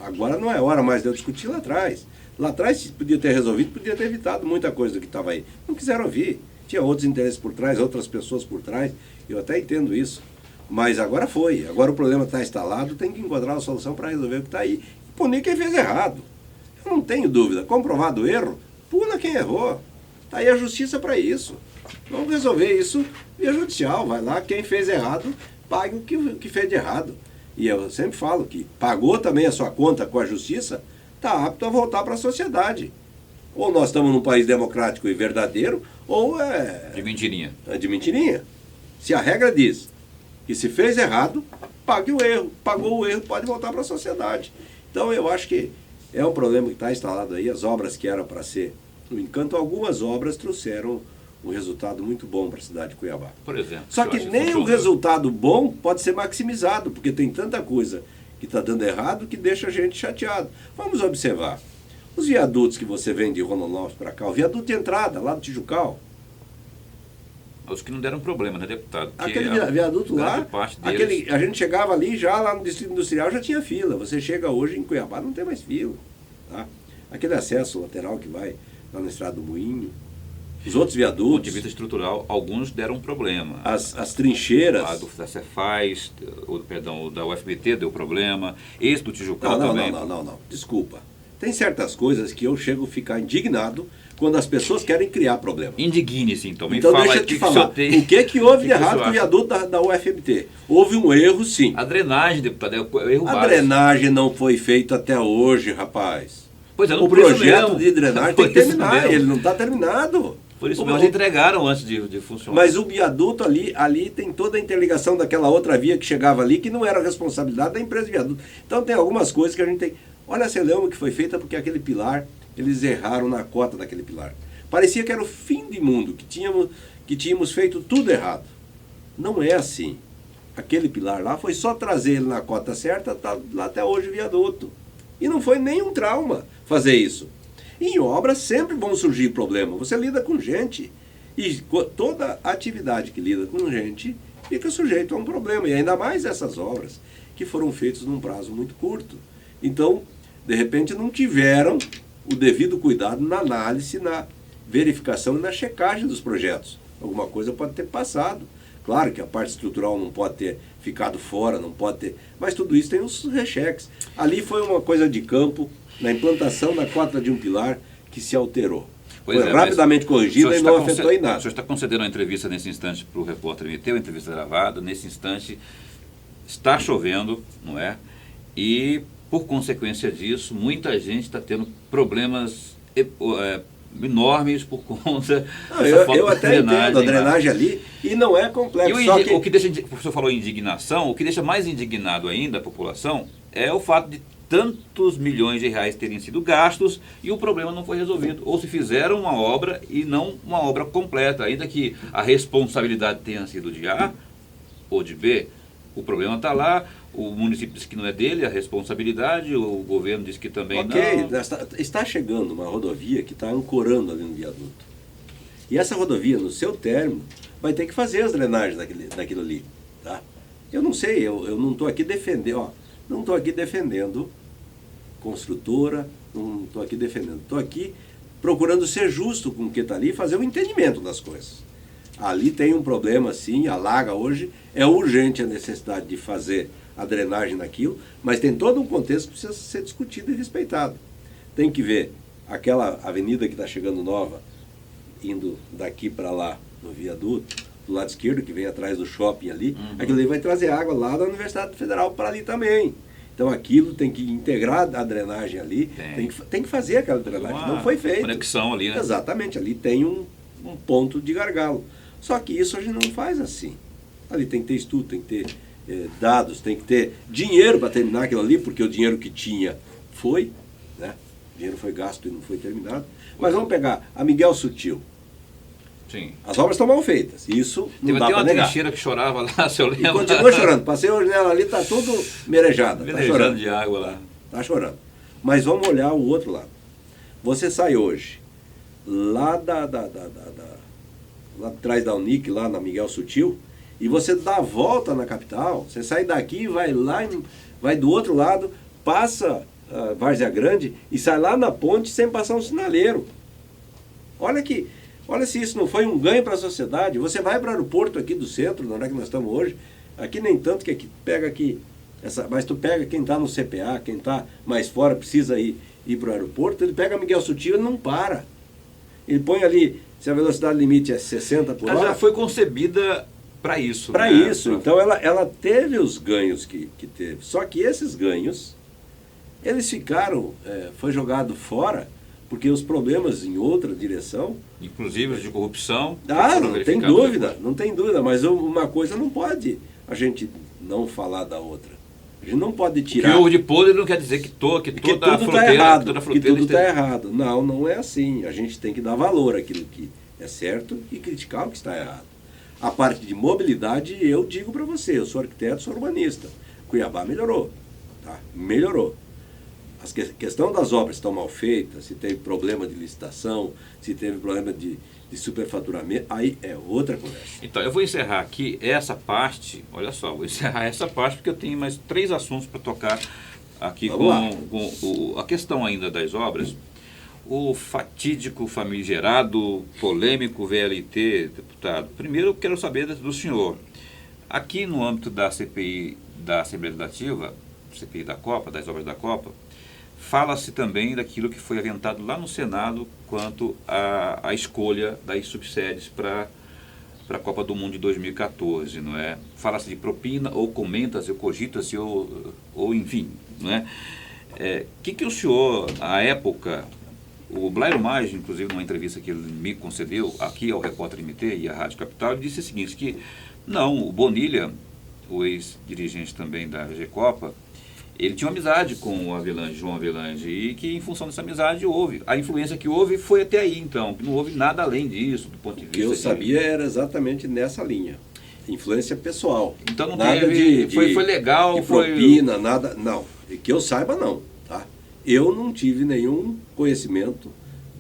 agora não é hora mais de eu discutir lá atrás. Lá atrás se podia ter resolvido, podia ter evitado muita coisa do que estava aí. Não quiseram ouvir. Tinha outros interesses por trás, outras pessoas por trás. Eu até entendo isso. Mas agora foi. Agora o problema está instalado, tem que encontrar uma solução para resolver o que está aí. E punir quem fez errado. Eu não tenho dúvida. Comprovado o erro, puna quem errou. Está aí a justiça para isso. Vamos resolver isso via judicial. Vai lá, quem fez errado, pague o que fez de errado. E eu sempre falo que pagou também a sua conta com a justiça, está apto a voltar para a sociedade. Ou nós estamos num país democrático e verdadeiro, ou De mentirinha. é de mentirinha. Se a regra diz que se fez errado, pague o erro. Pagou o erro, pode voltar para a sociedade. Então eu acho que é um problema que está instalado aí. As obras que eram para ser no encanto, algumas obras trouxeram um resultado muito bom para a cidade de Cuiabá. Por exemplo. Só que nem o resultado bom pode ser maximizado, porque tem tanta coisa que está dando errado que deixa a gente chateado. Vamos observar. Os viadutos que você vem de Rondonópolis para cá, o viaduto de entrada, lá do Tijucal, Os que não deram problema, né, deputado? Porque aquele viaduto lá, parte deles, a gente chegava ali, já lá no Distrito Industrial já tinha fila. Você chega hoje em Cuiabá, não tem mais fila. Tá? Aquele acesso lateral que vai lá na Estrada do Moinho, os outros do ponto de viadutos, vista estrutural, alguns deram problema. as trincheiras. Da Cefaz, o da UFBT deu problema, esse do Tijucal também. Não. Desculpa. Tem certas coisas que eu chego a ficar indignado quando as pessoas querem criar problema. Indigne-se, então. Então fala deixa eu te falar, o que houve de errado com o viaduto da UFBT? Houve um erro, sim. A drenagem, deputado, é o erro A básico. drenagem não foi feita até hoje, rapaz. Pois é, O por isso projeto mesmo. de drenagem Por tem que isso terminar, mesmo. ele não está terminado. Por isso mesmo, eles entregaram antes de funcionar. Mas o viaduto ali tem toda a interligação daquela outra via que chegava ali, que não era responsabilidade da empresa de viaduto. Então tem algumas coisas que a gente tem... Olha a celeuma que foi feita porque aquele pilar, eles erraram na cota daquele pilar. Parecia que era o fim do mundo, que tínhamos feito tudo errado. Não é assim. Aquele pilar lá foi só trazer ele na cota certa, tá lá até hoje o viaduto. E não foi nenhum trauma fazer isso. Em obras sempre vão surgir problemas. Você lida com gente. E toda atividade que lida com gente fica sujeito a um problema. E ainda mais essas obras que foram feitas num prazo muito curto. Então, de repente, não tiveram o devido cuidado na análise, na verificação e na checagem dos projetos. Alguma coisa pode ter passado. Claro que a parte estrutural não pode ter ficado fora, não pode ter... Mas tudo isso tem os recheques. Ali foi uma coisa de campo, na implantação da cota de um pilar, que se alterou. Foi rapidamente corrigida e não afetou em nada. O senhor está concedendo uma entrevista nesse instante para o repórter MT, uma entrevista gravada. Nesse instante está chovendo, não é? E, por consequência disso, muita gente está tendo problemas enormes por conta dessa falta eu até de drenagem. Entendo a drenagem ali, e não é complexo. O que deixa, o senhor falou indignação, o que deixa mais indignado ainda a população é o fato de tantos milhões de reais terem sido gastos e o problema não foi resolvido. Ou se fizeram uma obra e não uma obra completa, ainda que a responsabilidade tenha sido de A ou de B, o problema está lá, o município diz que não é dele a responsabilidade, o governo diz que também não. Está chegando uma rodovia que está ancorando ali no viaduto. E essa rodovia, no seu término, vai ter que fazer as drenagens daquilo ali. Tá? Eu não sei, eu não estou aqui defendendo, não estou aqui defendendo construtora, não estou aqui defendendo. Estou aqui procurando ser justo com o que está ali e fazer o entendimento das coisas. Ali tem um problema, sim, alaga hoje, é urgente a necessidade de fazer a drenagem naquilo, mas tem todo um contexto que precisa ser discutido e respeitado. Tem que ver aquela avenida que está chegando nova, indo daqui para lá, no viaduto, do lado esquerdo, que vem atrás do shopping ali, aquilo ali vai trazer água lá da Universidade Federal para ali também. Então aquilo tem que integrar a drenagem ali, tem que fazer aquela drenagem, não foi feito. Conexão ali, né? Exatamente, ali tem um ponto de gargalo. Só que isso a gente não faz assim. Ali tem que ter estudo, tem que ter dados, tem que ter dinheiro para terminar aquilo ali, porque o dinheiro que tinha foi, né? O dinheiro foi gasto e não foi terminado. Mas vamos pegar a Miguel Sutil. Sim. As obras estão mal feitas, isso não Teve dá até para uma negar. trincheira que chorava lá, se eu E lembro. continua chorando. Passei hoje nela ali, está tudo merejada. Está Velejando chorando. de água lá. Está chorando. Mas vamos olhar o outro lado. Você sai hoje, lá lá atrás da Unic, lá na Miguel Sutil, e você dá a volta na capital, você sai daqui, vai lá, vai do outro lado, passa a Várzea Grande e sai lá na ponte sem passar um sinaleiro. Olha se isso não foi um ganho para a sociedade. Você vai para o aeroporto aqui do centro, na hora que nós estamos hoje, aqui nem tanto que aqui pega aqui, mas tu pega quem está no CPA, quem está mais fora, precisa ir para o aeroporto, ele pega a Miguel Sutil e não para. Ele põe ali, se a velocidade limite é 60 por hora... Ela já foi concebida para isso. Para né? isso. Então ela teve os ganhos que teve. Só que esses ganhos, eles ficaram, foi jogado fora, porque os problemas em outra direção... Inclusive de corrupção. Não tem dúvida, não tem dúvida. Mas uma coisa não pode a gente não falar da outra. A gente não pode tirar... Que ovo de podre não quer dizer que toda a tudo fronteira... está errado, toda a que fronteira tudo está errado. Não, não é assim. A gente tem que dar valor àquilo que é certo e criticar o que está errado. A parte de mobilidade, eu digo para você, eu sou arquiteto, sou urbanista. Cuiabá melhorou, tá? Melhorou. A questão das obras estão mal feitas, se teve problema de licitação, se teve problema de superfaturamento, aí é outra conversa. Então, eu vou encerrar aqui essa parte, olha só, vou encerrar essa parte porque eu tenho mais 3 assuntos para tocar aqui com a questão ainda das obras. O fatídico, famigerado, polêmico VLT, deputado. Primeiro eu quero saber do senhor. Aqui no âmbito da CPI da Assembleia Legislativa, CPI da Copa, das obras da Copa, fala-se também daquilo que foi aventado lá no Senado quanto à escolha das subsedes para a Copa do Mundo de 2014, não é? Fala-se de propina, ou comenta-se, ou cogita-se, ou enfim, não é? Que o senhor, à época, o Blairo Maggi, inclusive numa entrevista que ele me concedeu aqui ao Repórter MT e à Rádio Capital, ele disse o seguinte, que não, o Bonilha, o ex-dirigente também da G-Copa, ele tinha uma amizade com o João Avelange, e que em função dessa amizade houve. A influência que houve foi até aí, então, que não houve nada além disso, do ponto de vista... O que eu sabia era exatamente nessa linha. Influência pessoal. Então não nada teve... foi legal, de propina, nada... Não, que eu saiba não, tá? Eu não tive nenhum conhecimento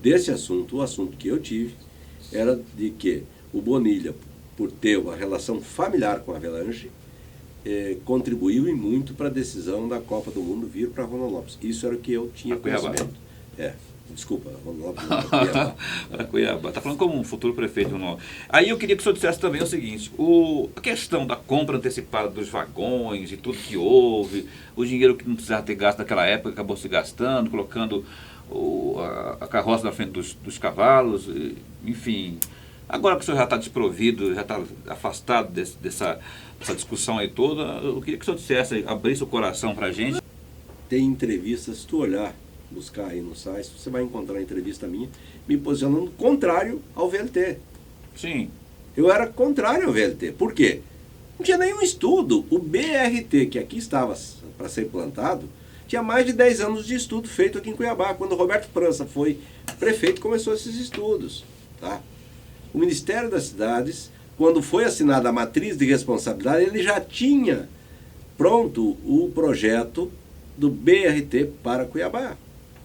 desse assunto. O assunto que eu tive era de que o Bonilha, por ter uma relação familiar com a Avelange, contribuiu e muito para a decisão da Copa do Mundo vir para Rondonópolis. Isso era o que eu tinha conhecimento. Desculpa, Rondonópolis não, Cuiabá. Cuiabá. Está falando como um futuro prefeito. Não. Aí eu queria que o senhor dissesse também o seguinte, a questão da compra antecipada dos vagões e tudo que houve, o dinheiro que não precisava ter gasto naquela época, acabou se gastando, colocando a carroça na frente dos cavalos, enfim. Agora que o senhor já está desprovido, já está afastado dessa discussão aí toda, eu queria que o senhor dissesse, abrisse o coração para a gente. Tem entrevistas, se tu olhar, buscar aí no site, você vai encontrar entrevista minha me posicionando contrário ao VLT. Sim. Eu era contrário ao VLT. Por quê? Não tinha nenhum estudo. O BRT, que aqui estava para ser implantado, tinha mais de 10 anos de estudo feito aqui em Cuiabá. Quando o Roberto França foi prefeito, começou esses estudos. Tá? O Ministério das Cidades, quando foi assinada a matriz de responsabilidade, ele já tinha pronto o projeto do BRT para Cuiabá.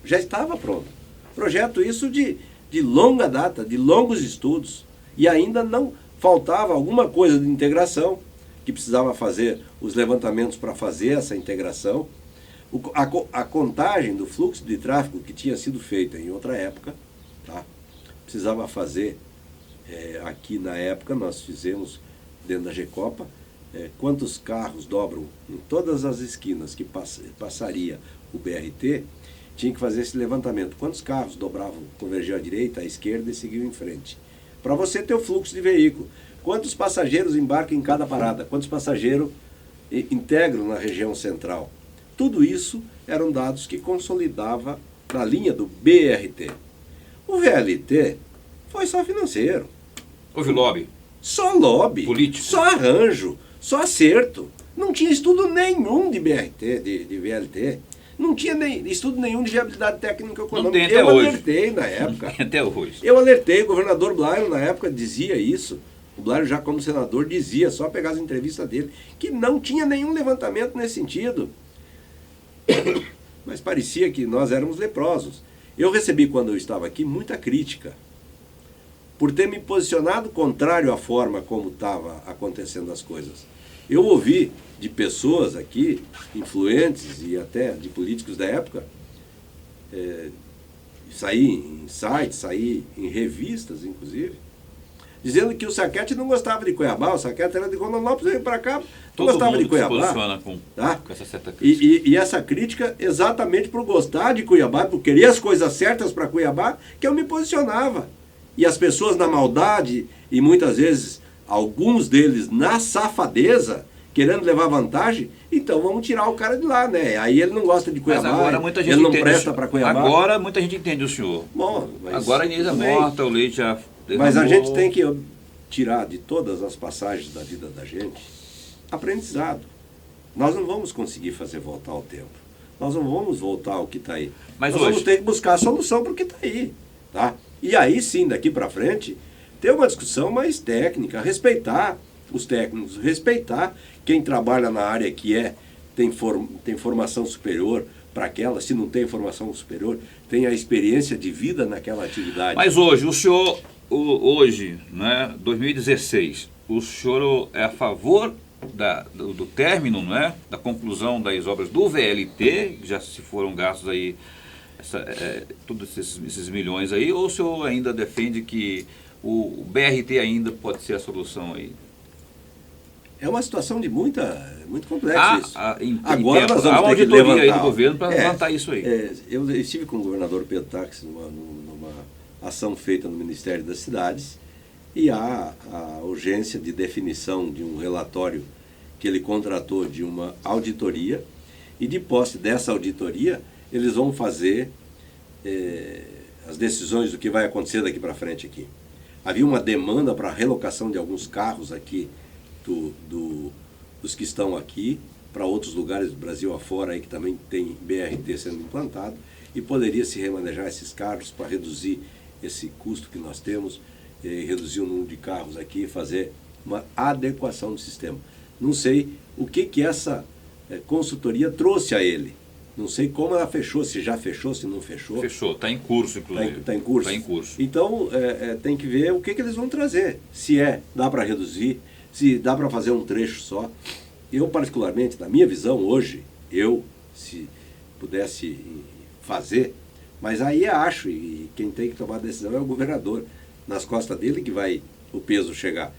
Já estava pronto. Projeto isso de longa data, de longos estudos. E ainda não faltava alguma coisa de integração, que precisava fazer os levantamentos para fazer essa integração. A contagem do fluxo de tráfego que tinha sido feita em outra época, tá? Precisava fazer Aqui na época nós fizemos, dentro da Gecopa, quantos carros dobram em todas as esquinas que passaria o BRT, tinha que fazer esse levantamento. Quantos carros dobravam, convergiam à direita, à esquerda e seguiam em frente. Para você ter o fluxo de veículo. Quantos passageiros embarcam em cada parada? Quantos passageiros integram na região central? Tudo isso eram dados que consolidava na linha do BRT. O VLT foi só financeiro. Houve lobby. Só lobby. Político. Só arranjo. Só acerto. Não tinha estudo nenhum de BRT, de VLT. Não tinha estudo nenhum de viabilidade técnica econômica. Não tem até eu hoje. alertei na época. Até hoje. Eu alertei, o governador Blairo na época dizia isso. O Blairo já como senador dizia, só pegar as entrevistas dele, que não tinha nenhum levantamento nesse sentido. Mas parecia que nós éramos leprosos. Eu recebi, quando eu estava aqui, muita crítica por ter me posicionado contrário à forma como estava acontecendo as coisas. Eu ouvi de pessoas aqui, influentes e até de políticos da época, saí em sites, saí em revistas, inclusive, dizendo que o Sacchetti não gostava de Cuiabá, o Sacchetti era de Rondonópolis, veio para cá, não gostava de Cuiabá. Todo mundo se posiciona com essa certa crítica. E essa crítica, exatamente por gostar de Cuiabá, por querer as coisas certas para Cuiabá, que eu me posicionava. E as pessoas na maldade, e muitas vezes alguns deles na safadeza, querendo levar vantagem, então vamos tirar o cara de lá, né? Aí ele não gosta de Cuiabá, mas agora muita gente ele não presta para Cuiabá. Agora muita gente entende o senhor. Bom, mas agora a Inês é morta, o Leite já derramou. Mas a gente tem que tirar de todas as passagens da vida da gente aprendizado. Nós não vamos conseguir fazer voltar ao tempo. Nós não vamos voltar ao que está aí. Mas nós hoje vamos ter que buscar a solução para o que está aí. Tá? E aí sim, daqui para frente, ter uma discussão mais técnica, respeitar os técnicos, respeitar quem trabalha na área que tem formação superior para aquela, se não tem formação superior, tem a experiência de vida naquela atividade. Mas hoje, o senhor, hoje, né, 2016, o senhor é a favor do término, né, da conclusão das obras do VLT, já se foram gastos aí todos esses milhões aí, ou o senhor ainda defende que o BRT ainda pode ser a solução aí? É uma situação muito complexa isso. Agora nós vamos ter que levantar aí do governo para levantar isso aí. Eu estive com o governador Pedro Táxi numa ação feita no Ministério das Cidades e há a urgência de definição de um relatório que ele contratou de uma auditoria e de posse dessa auditoria eles vão fazer as decisões do que vai acontecer daqui para frente aqui. Havia uma demanda para a relocação de alguns carros aqui dos que estão aqui para outros lugares do Brasil afora aí que também tem BRT sendo implantado e poderia se remanejar esses carros para reduzir esse custo que nós temos, reduzir o número de carros aqui e fazer uma adequação do sistema. Não sei o que essa consultoria trouxe a ele. Não sei como ela fechou, se já fechou, se não fechou. Fechou, está em curso, inclusive. Está em curso? Está em curso. Então, tem que ver o que eles vão trazer. Se dá para reduzir, se dá para fazer um trecho só. Eu, particularmente, na minha visão, hoje, se pudesse fazer, mas aí acho, e quem tem que tomar a decisão é o governador. Nas costas dele que vai o peso chegar.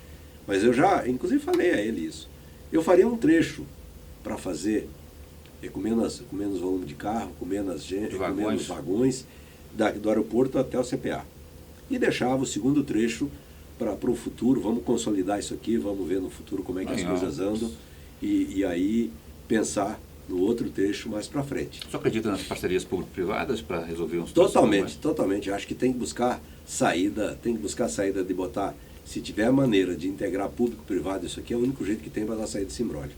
Mas eu já, inclusive, falei a ele isso. Eu faria um trecho para fazer com menos volume de carro, com menos vagões, do aeroporto até o CPA. E deixava o segundo trecho para o futuro, vamos consolidar isso aqui, vamos ver no futuro como é que as coisas andam, e aí pensar no outro trecho mais para frente. Você acredita nas parcerias público-privadas para resolver um situação? Totalmente. Acho que tem que buscar saída de botar, se tiver maneira de integrar público-privado, isso aqui é o único jeito que tem para dar saída desse imbróglio.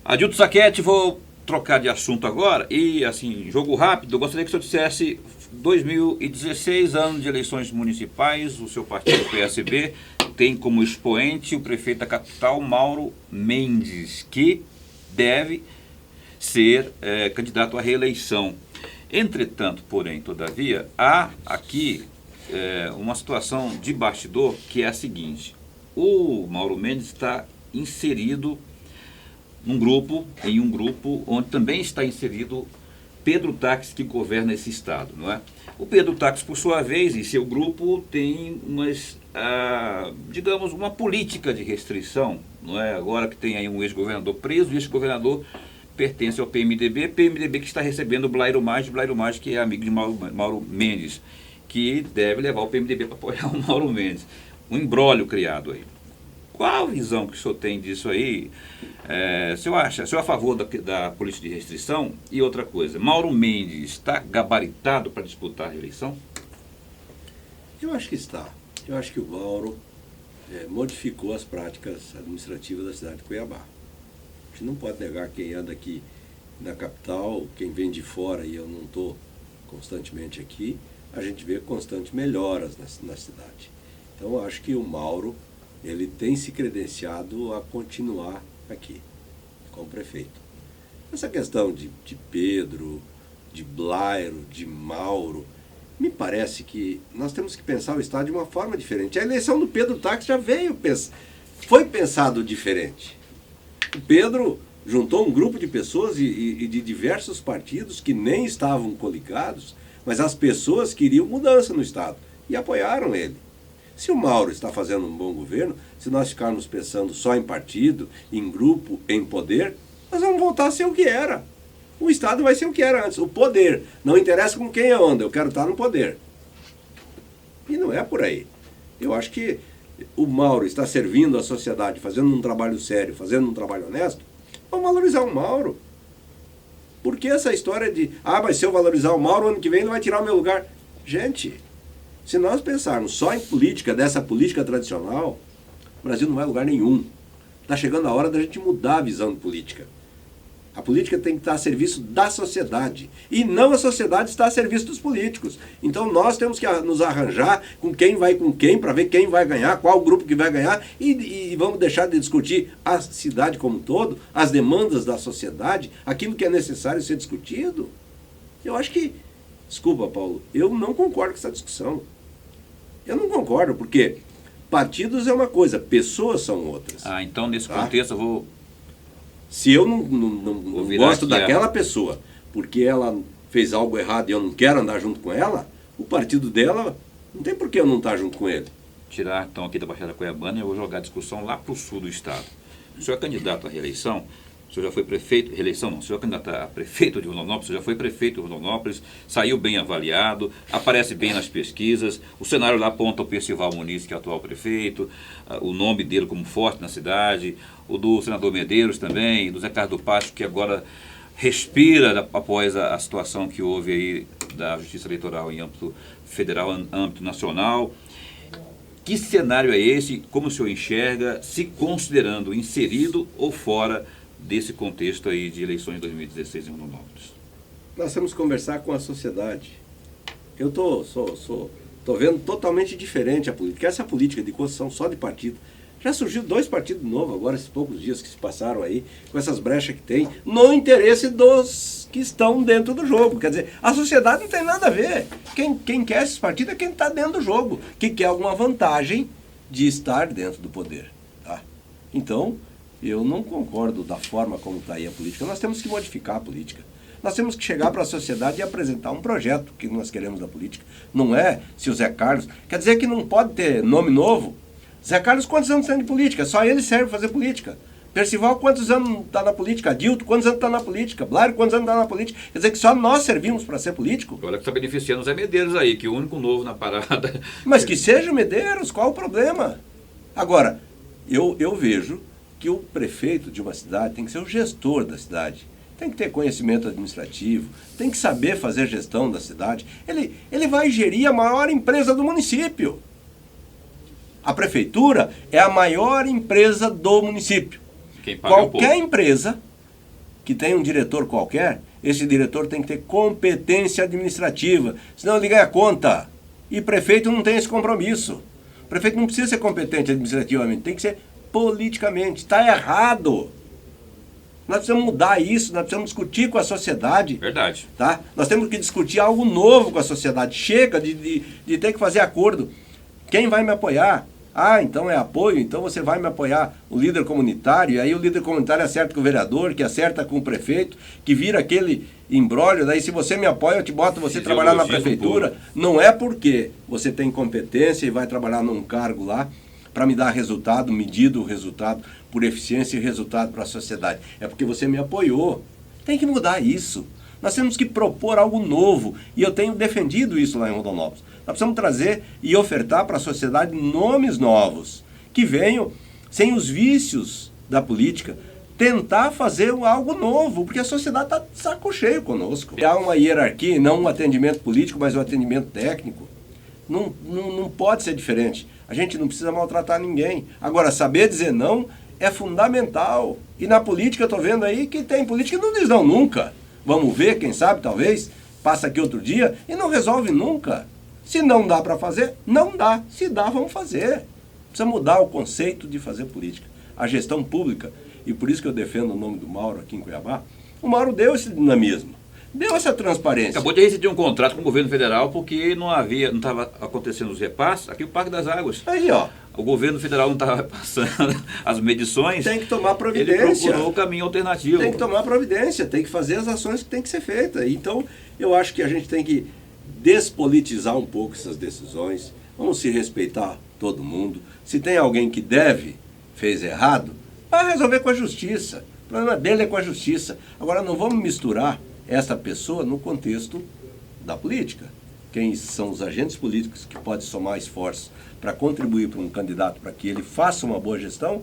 Adilto Sacchetti, vou trocar de assunto agora e, assim, jogo rápido, eu gostaria que o senhor dissesse 2016, ano de eleições municipais, o seu partido PSB tem como expoente o prefeito da capital, Mauro Mendes, que deve ser candidato à reeleição. Entretanto, porém, todavia, há aqui uma situação de bastidor que é a seguinte: o Mauro Mendes está inserido em um grupo onde também está inserido Pedro Táxi que governa esse estado, não é? O Pedro Táxi, por sua vez, e seu grupo tem digamos, uma política de restrição, não é? Agora que tem aí um ex-governador preso, e esse governador pertence ao PMDB que está recebendo o Blairo Maggi, que é amigo de Mauro Mendes, que deve levar o PMDB para apoiar o Mauro Mendes. Um imbróglio criado aí. Qual a visão que o senhor tem disso aí? O senhor é a favor da política de restrição? E outra coisa, Mauro Mendes está gabaritado para disputar a reeleição? Eu acho que está. Eu acho que o Mauro modificou as práticas administrativas da cidade de Cuiabá. A gente não pode negar quem anda aqui na capital, quem vem de fora, e eu não estou constantemente aqui, a gente vê constantes melhoras na cidade. Então, eu acho que o Mauro, ele tem se credenciado a continuar aqui, como prefeito. Essa questão de Pedro, de Blairo, de Mauro, me parece que nós temos que pensar o Estado de uma forma diferente. A eleição do Pedro Táxi já foi pensado diferente. O Pedro juntou um grupo de pessoas e de diversos partidos que nem estavam coligados, mas as pessoas queriam mudança no Estado e apoiaram ele. Se o Mauro está fazendo um bom governo, se nós ficarmos pensando só em partido, em grupo, em poder, nós vamos voltar a ser o que era. O Estado vai ser o que era antes. O poder. Não interessa com quem eu ando, eu quero estar no poder. E não é por aí. Eu acho que o Mauro está servindo a sociedade, fazendo um trabalho sério, fazendo um trabalho honesto. Vamos valorizar o Mauro. Por que essa história de, mas se eu valorizar o Mauro, ano que vem ele vai tirar o meu lugar? Gente, se nós pensarmos só em política, dessa política tradicional, o Brasil não vai a lugar nenhum. Está chegando a hora da gente mudar a visão de política. A política tem que estar a serviço da sociedade. E não a sociedade está a serviço dos políticos. Então nós temos que nos arranjar com quem para ver quem vai ganhar, qual grupo que vai ganhar. E vamos deixar de discutir a cidade como um todo, as demandas da sociedade, aquilo que é necessário ser discutido. Eu acho que, desculpa, Paulo, eu não concordo com essa discussão. Eu não concordo, porque partidos é uma coisa, pessoas são outras. Então nesse contexto eu vou... Se eu não gosto daquela pessoa porque ela fez algo errado e eu não quero andar junto com ela, o partido dela não tem por que eu não estar junto com ele. Tirar então aqui da Baixada Cuiabana e eu vou jogar a discussão lá para o sul do estado. O senhor é candidato à reeleição, o senhor já foi prefeito, reeleição não, o senhor é candidato a prefeito de Rondonópolis, o senhor já foi prefeito de Rondonópolis, saiu bem avaliado, aparece bem nas pesquisas, o cenário lá aponta o Percival Muniz, que é o atual prefeito, o nome dele como forte na cidade, o do senador Medeiros também, do Zé Carlos do Pátio, que agora respira após a situação que houve aí da Justiça Eleitoral em âmbito federal, em âmbito nacional. Que cenário é esse? Como o senhor enxerga, se considerando inserido ou fora desse contexto aí de eleições de 2016 em Rondonópolis? Nós temos que conversar com a sociedade. Eu tô vendo totalmente diferente a política. Essa política de construção só de partido. Já surgiu 2 partidos novos agora, esses poucos dias que se passaram aí, com essas brechas que tem, no interesse dos que estão dentro do jogo. Quer dizer, a sociedade não tem nada a ver. Quem quer esses partidos é quem está dentro do jogo, que quer alguma vantagem de estar dentro do poder. Tá? Então, eu não concordo da forma como está aí a política. Nós temos que modificar a política. Nós temos que chegar para a sociedade e apresentar um projeto que nós queremos da política. Não é se o Zé Carlos... Quer dizer que não pode ter nome novo. Zé Carlos, quantos anos tem de política? Só ele serve para fazer política. Percival, quantos anos está na política? Adilto, quantos anos está na política? Blairo, quantos anos está na política? Quer dizer que só nós servimos para ser político? Olha que está beneficiando o Zé Medeiros aí, que é o único novo na parada. Mas que seja o Medeiros, qual o problema? Agora, eu vejo que o prefeito de uma cidade tem que ser o gestor da cidade. Tem que ter conhecimento administrativo, tem que saber fazer gestão da cidade. Ele vai gerir a maior empresa do município. A prefeitura é a maior empresa do município. Qualquer empresa que tenha um diretor qualquer, esse diretor tem que ter competência administrativa, senão ele ganha conta. E prefeito não tem esse compromisso. O prefeito não precisa ser competente administrativamente, tem que ser politicamente. Está errado. Nós precisamos mudar isso, nós precisamos discutir com a sociedade. Verdade. Tá? Nós temos que discutir algo novo com a sociedade. Chega de ter que fazer acordo. Quem vai me apoiar? Ah, então é apoio, então você vai me apoiar o líder comunitário, e aí o líder comunitário acerta com o vereador, que acerta com o prefeito, que vira aquele imbróglio, daí se você me apoia, eu te boto você trabalhar na prefeitura. Não é porque você tem competência e vai trabalhar num cargo lá para me dar resultado, medido o resultado por eficiência e resultado para a sociedade. É porque você me apoiou. Tem que mudar isso. Nós temos que propor algo novo, e eu tenho defendido isso lá em Rondonópolis. Nós precisamos trazer e ofertar para a sociedade nomes novos, que venham, sem os vícios da política, tentar fazer algo novo, porque a sociedade está de saco cheio conosco. Há uma hierarquia, não um atendimento político, mas um atendimento técnico. Não pode ser diferente. A gente não precisa maltratar ninguém. Agora, saber dizer não é fundamental. E na política, eu estou vendo aí que tem política que não diz não nunca. Vamos ver, quem sabe, talvez, passa aqui outro dia e não resolve nunca. Se não dá para fazer, não dá. Se dá, vamos fazer. Precisa mudar o conceito de fazer política. A gestão pública, e por isso que eu defendo o nome do Mauro aqui em Cuiabá, o Mauro deu esse dinamismo, deu essa transparência. Acabou de rescindir um contrato com o governo federal porque não estava acontecendo os repasses aqui no Parque das Águas. Aí, ó. O governo federal não estava passando as medições. Tem que tomar providência. Ele procurou o caminho alternativo. Tem que tomar providência, tem que fazer as ações que tem que ser feitas. Então, eu acho que a gente tem que despolitizar um pouco essas decisões. Vamos se respeitar todo mundo. Se tem alguém que fez errado, vai resolver com a justiça. O problema dele é com a justiça. Agora, não vamos misturar essa pessoa no contexto da política. Quem são os agentes políticos que podem somar esforços para contribuir para um candidato para que ele faça uma boa gestão,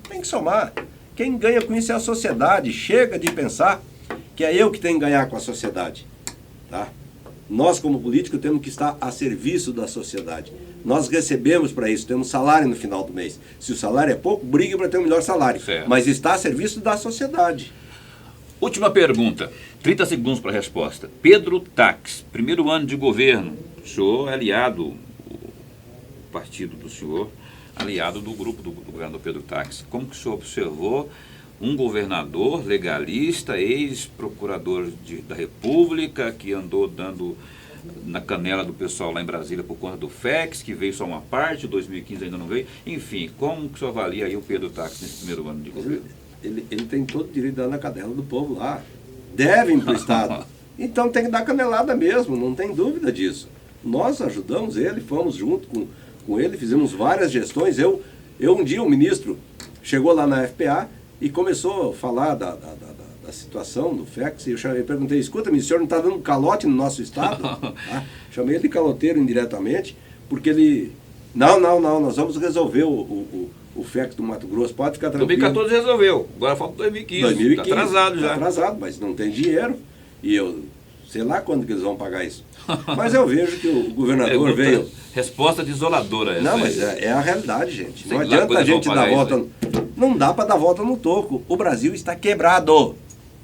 tem que somar. Quem ganha com isso é a sociedade. Chega de pensar que é eu que tenho que ganhar com a sociedade. Tá? Nós, como políticos, temos que estar a serviço da sociedade. Nós recebemos para isso, temos salário no final do mês. Se o salário é pouco, brigue para ter um melhor salário. Certo. Mas está a serviço da sociedade. Última pergunta, 30 segundos para a resposta. Pedro Taques, primeiro ano de governo, o senhor é aliado, o partido do senhor, aliado do grupo do governador Pedro Taques. Como que o senhor observou um governador legalista, ex-procurador da República, que andou dando na canela do pessoal lá em Brasília por conta do FEX, que veio só uma parte, 2015 ainda não veio. Enfim, como que o senhor avalia aí o Pedro Taques nesse primeiro ano de governo? Ele tem todo o direito de dar na cadela do povo lá. Devem para o Estado. Então tem que dar canelada mesmo, não tem dúvida disso. Nós ajudamos ele, fomos junto com ele, fizemos várias gestões. Um dia o ministro chegou lá na FPA e começou a falar da situação do FEX. E eu perguntei, escuta, ministro, o senhor não está dando calote no nosso Estado? Chamei ele de caloteiro indiretamente, porque ele... Não, nós vamos resolver o FEX do Mato Grosso, pode ficar tranquilo. 2014 resolveu, agora falta 2015. Está atrasado já. Está atrasado, mas não tem dinheiro. E eu sei lá quando que eles vão pagar isso. Mas eu vejo que o governador veio... Resposta desoladora essa. Não, mas é a realidade, gente. Não adianta a gente dar volta... Não dá para dar volta no toco. O Brasil está quebrado. O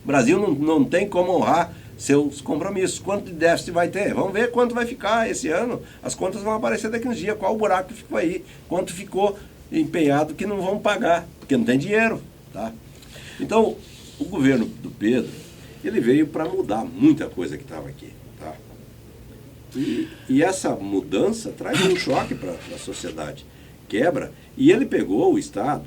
Brasil não tem como honrar seus compromissos. Quanto de déficit vai ter? Vamos ver quanto vai ficar esse ano. As contas vão aparecer daqui uns dias. Qual o buraco que ficou aí? Quanto ficou empenhado que não vão pagar, porque não tem dinheiro. Tá? Então, o governo do Pedro, ele veio para mudar muita coisa que estava aqui. Tá? E essa mudança traz um choque para a sociedade. Quebra. E ele pegou o Estado.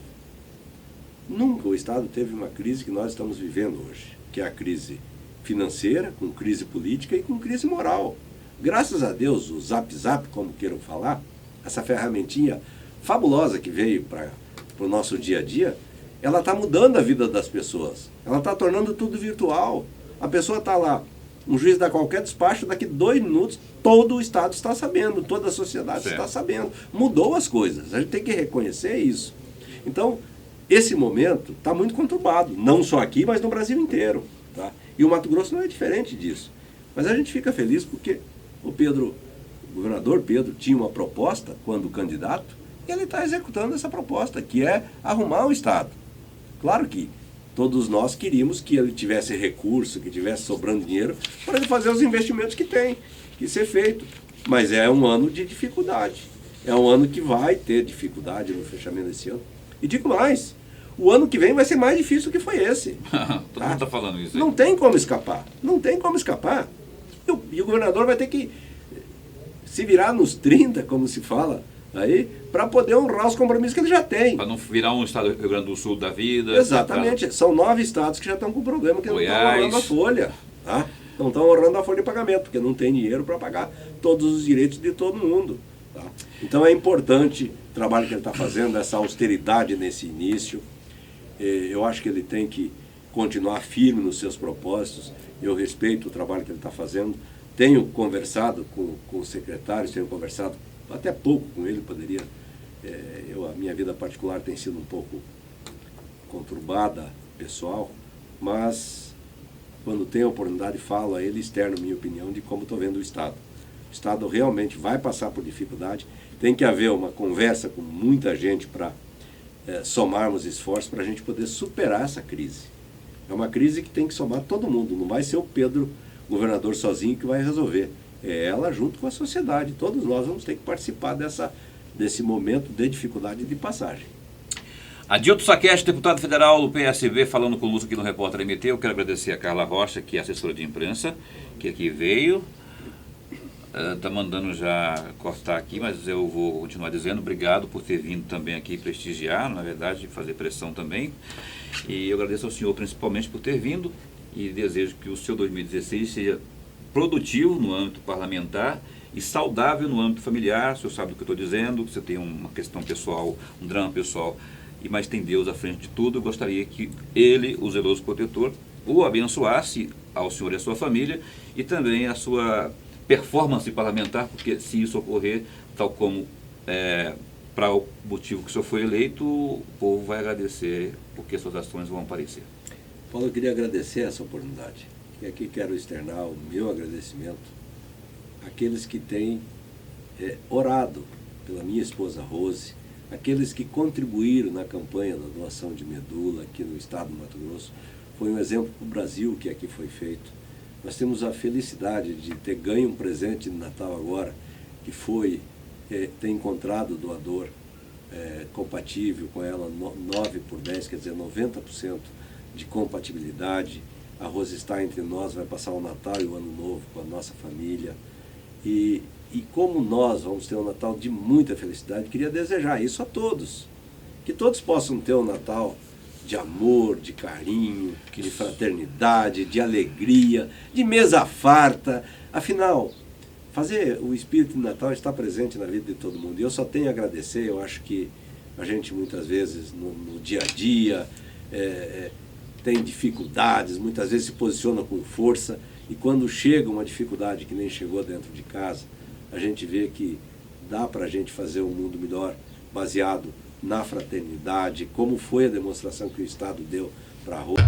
Nunca o Estado teve uma crise que nós estamos vivendo hoje, que é a crise financeira, com crise política e com crise moral. Graças a Deus, o Zap Zap, como queiram falar, essa ferramentinha fabulosa que veio para o nosso dia a dia, ela está mudando a vida das pessoas. Ela está tornando tudo virtual. A pessoa está lá, um juiz dá qualquer despacho, daqui 2 minutos, todo o Estado está sabendo, toda a sociedade está sabendo. Mudou as coisas, a gente tem que reconhecer isso. Então, esse momento está muito conturbado, não só aqui, mas no Brasil inteiro. Tá? E o Mato Grosso não é diferente disso. Mas a gente fica feliz porque o governador Pedro tinha uma proposta quando candidato, e ele está executando essa proposta, que é arrumar o Estado. Claro que todos nós queríamos que ele tivesse recurso, que tivesse sobrando dinheiro, para ele fazer os investimentos que tem que ser feito. Mas é um ano de dificuldade. É um ano que vai ter dificuldade no fechamento desse ano. E digo mais, o ano que vem vai ser mais difícil do que foi esse. Todo mundo está falando isso aí. Não tem como escapar. Não tem como escapar. E o governador vai ter que se virar nos 30, como se fala aí para poder honrar os compromissos que ele já tem. Para não virar um estado do Rio Grande do Sul da vida. Exatamente. São 9 estados que já estão com problema, que não estão honrando a folha. Tá? Não estão honrando a folha de pagamento, porque não tem dinheiro para pagar todos os direitos de todo mundo. Tá? Então é importante o trabalho que ele está fazendo, essa austeridade nesse início. Eu acho que ele tem que continuar firme nos seus propósitos. Eu respeito o trabalho que ele está fazendo. Tenho conversado com os secretários, tenho conversado até pouco com ele, poderia. A minha vida particular tem sido um pouco conturbada, pessoal, mas quando tenho a oportunidade falo a ele, externo minha opinião de como estou vendo o Estado. O Estado realmente vai passar por dificuldade, tem que haver uma conversa com muita gente para somarmos esforços para a gente poder superar essa crise. É uma crise que tem que somar todo mundo, não vai ser o Pedro, governador, sozinho que vai resolver. É ela junto com a sociedade. Todos nós vamos ter que participar desse momento de dificuldade de passagem. Adilto Saquete, deputado federal do PSB, falando conosco aqui no Repórter MT. Eu quero agradecer a Carla Rocha, que é assessora de imprensa, que aqui veio. Está mandando já cortar aqui, mas eu vou continuar dizendo obrigado por ter vindo também aqui prestigiar, na verdade, fazer pressão também. E eu agradeço ao senhor principalmente por ter vindo e desejo que o seu 2016 seja produtivo no âmbito parlamentar e saudável no âmbito familiar. O senhor sabe do que eu estou dizendo, que você tem uma questão pessoal, um drama pessoal, mas tem Deus à frente de tudo. Eu gostaria que ele, o zeloso protetor, o abençoasse ao senhor e à sua família e também a sua performance parlamentar, porque se isso ocorrer, tal como para o motivo que o senhor foi eleito, o povo vai agradecer, porque suas ações vão aparecer. Paulo, eu queria agradecer essa oportunidade. E aqui quero externar o meu agradecimento àqueles que têm orado pela minha esposa Rose, aqueles que contribuíram na campanha da doação de medula aqui no estado do Mato Grosso. Foi um exemplo para o Brasil que aqui foi feito. Nós temos a felicidade de ter ganho um presente de Natal agora, que foi ter encontrado o doador compatível com ela, 9/10, quer dizer, 90% de compatibilidade. A Rose está entre nós, vai passar o Natal e o Ano Novo com a nossa família. E como nós vamos ter um Natal de muita felicidade, queria desejar isso a todos. Que todos possam ter um Natal de amor, de carinho, de fraternidade, de alegria, de mesa farta. Afinal, fazer o espírito de Natal está presente na vida de todo mundo. E eu só tenho a agradecer. Eu acho que a gente muitas vezes no dia a dia tem dificuldades, muitas vezes se posiciona com força, e quando chega uma dificuldade que nem chegou dentro de casa, a gente vê que dá para a gente fazer um mundo melhor baseado na fraternidade, como foi a demonstração que o Estado deu para a Rose.